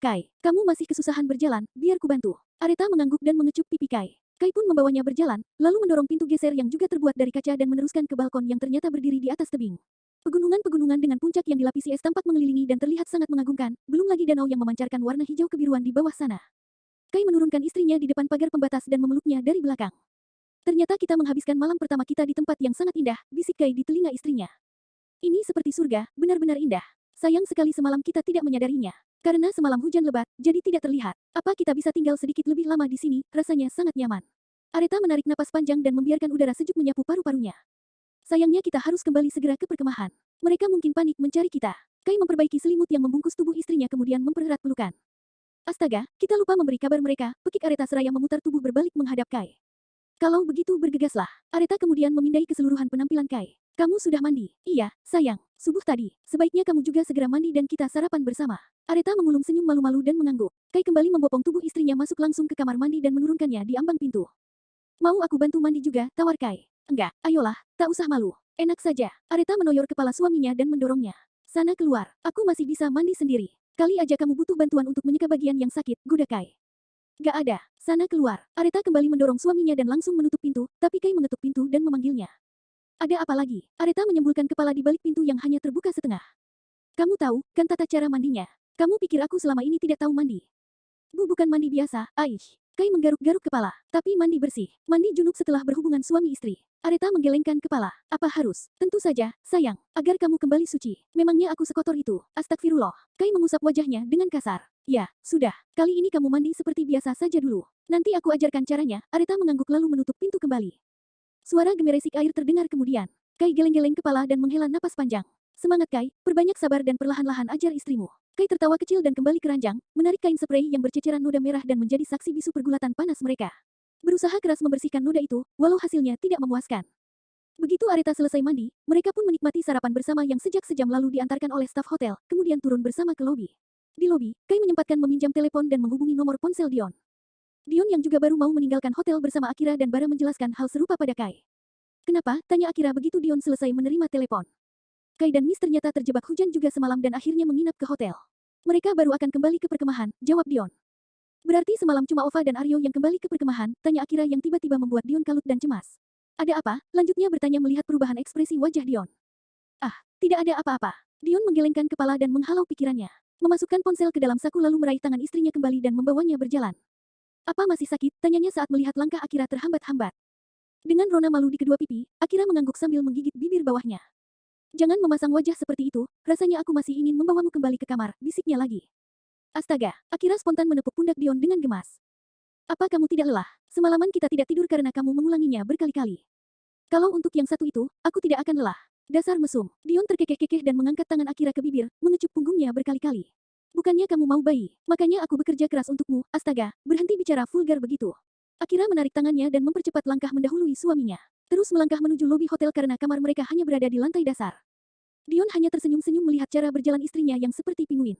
Kai, kamu masih kesusahan berjalan, biar ku bantu. Areta mengangguk dan mengecup pipi Kai. Kai pun membawanya berjalan, lalu mendorong pintu geser yang juga terbuat dari kaca dan meneruskan ke balkon yang ternyata berdiri di atas tebing. Pegunungan-pegunungan dengan puncak yang dilapisi es tampak mengelilingi dan terlihat sangat mengagumkan, belum lagi danau yang memancarkan warna hijau kebiruan di bawah sana. Kai menurunkan istrinya di depan pagar pembatas dan memeluknya dari belakang. Ternyata kita menghabiskan malam pertama kita di tempat yang sangat indah, bisik Kai di telinga istrinya. Ini seperti surga, benar-benar indah. Sayang sekali semalam kita tidak menyadarinya. Karena semalam hujan lebat, jadi tidak terlihat. Apa kita bisa tinggal sedikit lebih lama di sini, rasanya sangat nyaman. Areta menarik napas panjang dan membiarkan udara sejuk menyapu paru-parunya. Sayangnya kita harus kembali segera ke perkemahan. Mereka mungkin panik mencari kita. Kai memperbaiki selimut yang membungkus tubuh istrinya kemudian mempererat pelukan. Astaga, kita lupa memberi kabar mereka, pekik Areta seraya memutar tubuh berbalik menghadap Kai. Kalau begitu bergegaslah. Areta kemudian memindai keseluruhan penampilan Kai. Kamu sudah mandi? Iya, sayang. Subuh tadi. Sebaiknya kamu juga segera mandi dan kita sarapan bersama. Areta mengulum senyum malu-malu dan mengangguk. Kai kembali membopong tubuh istrinya masuk langsung ke kamar mandi dan menurunkannya di ambang pintu. Mau aku bantu mandi juga, tawar Kai. Enggak, ayolah, tak usah malu. Enak saja. Areta menoyor kepala suaminya dan mendorongnya. Sana keluar, aku masih bisa mandi sendiri. Kali aja kamu butuh bantuan untuk menyeka bagian yang sakit, goda Kai. Gak ada, sana keluar. Areta kembali mendorong suaminya dan langsung menutup pintu, tapi Kai mengetuk pintu dan memanggilnya. Ada apa lagi? Areta menyembulkan kepala di balik pintu yang hanya terbuka setengah. Kamu tahu, kan tata cara mandinya? Kamu pikir aku selama ini tidak tahu mandi? Bukan mandi biasa, Aish. Kai menggaruk-garuk kepala, tapi mandi bersih. Mandi junub setelah berhubungan suami istri. Areta menggelengkan kepala. Apa harus? Tentu saja, sayang, agar kamu kembali suci. Memangnya aku sekotor itu? Astagfirullah. Kai mengusap wajahnya dengan kasar. Ya, sudah. Kali ini kamu mandi seperti biasa saja dulu. Nanti aku ajarkan caranya. Areta mengangguk lalu menutup pintu kembali. Suara gemeresik air terdengar kemudian. Kai geleng-geleng kepala dan menghela napas panjang. Semangat Kai, perbanyak sabar dan perlahan-lahan ajar istrimu. Kai tertawa kecil dan kembali ke ranjang, menarik kain sprei yang berceceran noda merah dan menjadi saksi bisu pergulatan panas mereka. Berusaha keras membersihkan noda itu, walau hasilnya tidak memuaskan. Begitu Areta selesai mandi, mereka pun menikmati sarapan bersama yang sejak sejam lalu diantarkan oleh staf hotel, kemudian turun bersama ke lobi. Di lobi, Kai menyempatkan meminjam telepon dan menghubungi nomor ponsel Dion. Dion yang juga baru mau meninggalkan hotel bersama Akira dan Bara menjelaskan hal serupa pada Kai. Kenapa? Tanya Akira begitu Dion selesai menerima telepon. Kai dan Miss ternyata terjebak hujan juga semalam dan akhirnya menginap ke hotel. Mereka baru akan kembali ke perkemahan, jawab Dion. Berarti semalam cuma Ova dan Aryo yang kembali ke perkemahan, tanya Akira yang tiba-tiba membuat Dion kalut dan cemas. Ada apa? Lanjutnya bertanya melihat perubahan ekspresi wajah Dion. Ah, tidak ada apa-apa. Dion menggelengkan kepala dan menghalau pikirannya. Memasukkan ponsel ke dalam saku lalu meraih tangan istrinya kembali dan membawanya berjalan. Apa masih sakit? Tanyanya saat melihat langkah Akira terhambat-hambat. Dengan rona malu di kedua pipi, Akira mengangguk sambil menggigit bibir bawahnya. Jangan memasang wajah seperti itu, rasanya aku masih ingin membawamu kembali ke kamar, bisiknya lagi. Astaga, Akira spontan menepuk pundak Dion dengan gemas. Apa kamu tidak lelah? Semalaman kita tidak tidur karena kamu mengulanginya berkali-kali. Kalau untuk yang satu itu, aku tidak akan lelah. Dasar mesum. Dion terkekeh-kekeh dan mengangkat tangan Akira ke bibir, mengecup punggungnya berkali-kali. Bukannya kamu mau bayi, makanya aku bekerja keras untukmu, astaga, berhenti bicara vulgar begitu. Akira menarik tangannya dan mempercepat langkah mendahului suaminya. Terus melangkah menuju lobi hotel karena kamar mereka hanya berada di lantai dasar. Dion hanya tersenyum-senyum melihat cara berjalan istrinya yang seperti pinguin.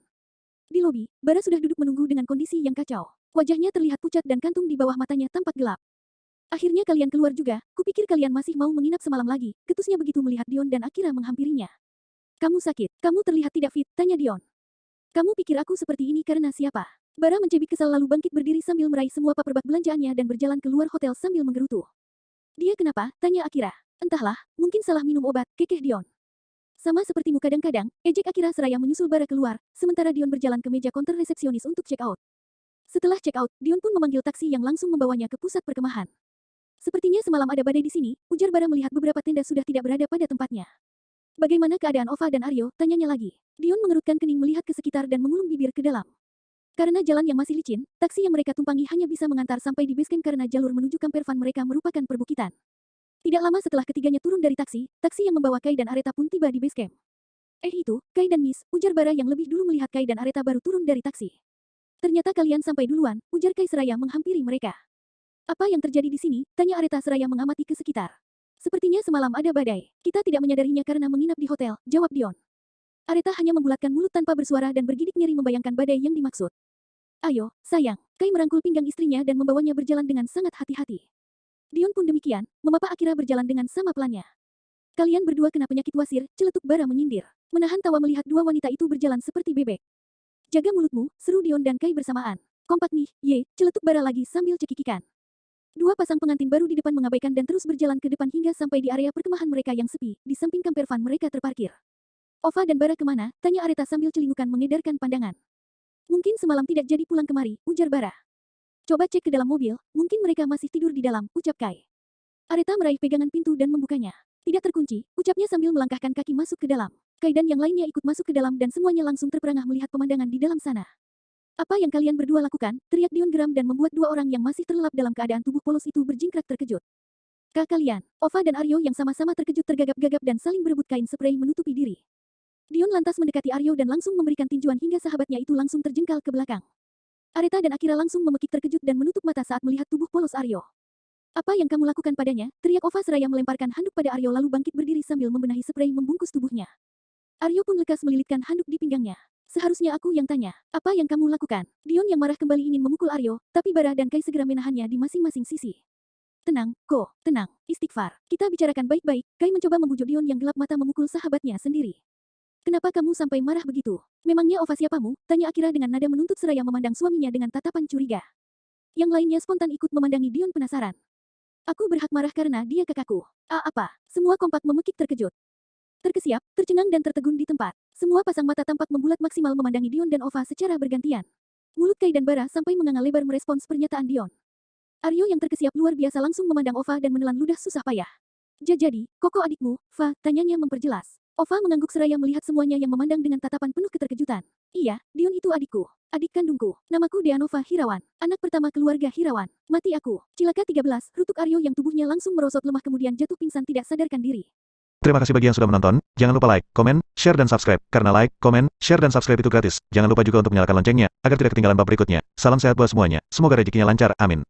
Di lobi, Bara sudah duduk menunggu dengan kondisi yang kacau. Wajahnya terlihat pucat dan kantung di bawah matanya tampak gelap. Akhirnya kalian keluar juga, kupikir kalian masih mau menginap semalam lagi, ketusnya begitu melihat Dion dan Akira menghampirinya. Kamu sakit, kamu terlihat tidak fit, tanya Dion. Kamu pikir aku seperti ini karena siapa? Bara mencibik kesal lalu bangkit berdiri sambil meraih semua paperback belanjaannya dan berjalan keluar hotel sambil menggerutu. Dia kenapa? Tanya Akira. Entahlah, mungkin salah minum obat, kekeh Dion. Sama sepertimu kadang-kadang, ejek Akira seraya menyusul Bara keluar, sementara Dion berjalan ke meja konter resepsionis untuk check out. Setelah check out, Dion pun memanggil taksi yang langsung membawanya ke pusat perkemahan. Sepertinya semalam ada badai di sini, ujar Bara melihat beberapa tenda sudah tidak berada pada tempatnya. Bagaimana keadaan Ova dan Aryo? Tanyanya lagi. Dion mengerutkan kening melihat ke sekitar dan mengulung bibir ke dalam. Karena jalan yang masih licin, taksi yang mereka tumpangi hanya bisa mengantar sampai di base camp karena jalur menuju Campervan mereka merupakan perbukitan. Tidak lama setelah ketiganya turun dari taksi, taksi yang membawa Kai dan Areta pun tiba di base camp. Itu, Kai dan Miss, ujar Bara yang lebih dulu melihat Kai dan Areta baru turun dari taksi. Ternyata kalian sampai duluan, ujar Kai seraya menghampiri mereka. Apa yang terjadi di sini? Tanya Areta seraya mengamati ke sekitar. Sepertinya semalam ada badai. Kita tidak menyadarinya karena menginap di hotel, jawab Dion. Areta hanya membulatkan mulut tanpa bersuara dan bergidik ngeri membayangkan badai yang dimaksud. Ayo, sayang. Kai merangkul pinggang istrinya dan membawanya berjalan dengan sangat hati-hati. Dion pun demikian, memapa Akira berjalan dengan sama pelannya. Kalian berdua kena penyakit wasir, celetuk Bara menyindir. Menahan tawa melihat dua wanita itu berjalan seperti bebek. Jaga mulutmu, seru Dion dan Kai bersamaan. Kompak nih, ye, celetuk Bara lagi sambil cekikikan. Dua pasang pengantin baru di depan mengabaikan dan terus berjalan ke depan hingga sampai di area perkemahan mereka yang sepi, di samping campervan mereka terparkir. Ova dan Bara kemana? Tanya Areta sambil celingukan mengedarkan pandangan. Mungkin semalam tidak jadi pulang kemari, ujar Bara. Coba cek ke dalam mobil, mungkin mereka masih tidur di dalam, ucap Kai. Areta meraih pegangan pintu dan membukanya. Tidak terkunci, ucapnya sambil melangkahkan kaki masuk ke dalam. Kai dan yang lainnya ikut masuk ke dalam dan semuanya langsung terperangah melihat pemandangan di dalam sana. Apa yang kalian berdua lakukan? Teriak Dion geram dan membuat dua orang yang masih terlelap dalam keadaan tubuh polos itu berjingkrak terkejut. Kalian, Ova dan Aryo yang sama-sama terkejut tergagap-gagap dan saling berebut kain sprei menutupi diri. Dion lantas mendekati Aryo dan langsung memberikan tinjuan hingga sahabatnya itu langsung terjengkal ke belakang. Areta dan Akira langsung memekik terkejut dan menutup mata saat melihat tubuh polos Aryo. Apa yang kamu lakukan padanya? Teriak Ova seraya melemparkan handuk pada Aryo lalu bangkit berdiri sambil membenahi sprei membungkus tubuhnya. Aryo pun lekas melilitkan handuk di pinggangnya. Seharusnya aku yang tanya, apa yang kamu lakukan? Dion yang marah kembali ingin memukul Aryo, tapi Bara dan Kai segera menahannya di masing-masing sisi. Tenang, tenang, istighfar. Kita bicarakan baik-baik. Kai mencoba membujuk Dion yang gelap mata memukul sahabatnya sendiri. Kenapa kamu sampai marah begitu? Memangnya Ova siapamu? Tanya Akira dengan nada menuntut seraya memandang suaminya dengan tatapan curiga. Yang lainnya spontan ikut memandangi Dion penasaran. Aku berhak marah karena dia kakakku. Apa? Semua kompak memekik terkejut. Terkesiap, tercengang dan tertegun di tempat. Semua pasang mata tampak membulat maksimal memandangi Dion dan Ova secara bergantian. Mulut Kai dan Bara sampai menganga lebar merespons pernyataan Dion. Aryo yang terkesiap luar biasa langsung memandang Ova dan menelan ludah susah payah. Jadi, koko adikmu, Fa, tanyanya memperjelas. Ova mengangguk seraya melihat semuanya yang memandang dengan tatapan penuh keterkejutan. Iya, Dion itu adikku. Adik kandungku. Namaku Deanova Hirawan. Anak pertama keluarga Hirawan. Mati aku. Cilaka 13, rutuk Aryo yang tubuhnya langsung merosot lemah kemudian jatuh pingsan tidak sadarkan diri. Terima kasih bagi yang sudah menonton, jangan lupa like, komen, share dan subscribe, karena like, komen, share dan subscribe itu gratis. Jangan lupa juga untuk menyalakan loncengnya, agar tidak ketinggalan bab berikutnya. Salam sehat buat semuanya, semoga rezekinya lancar, amin.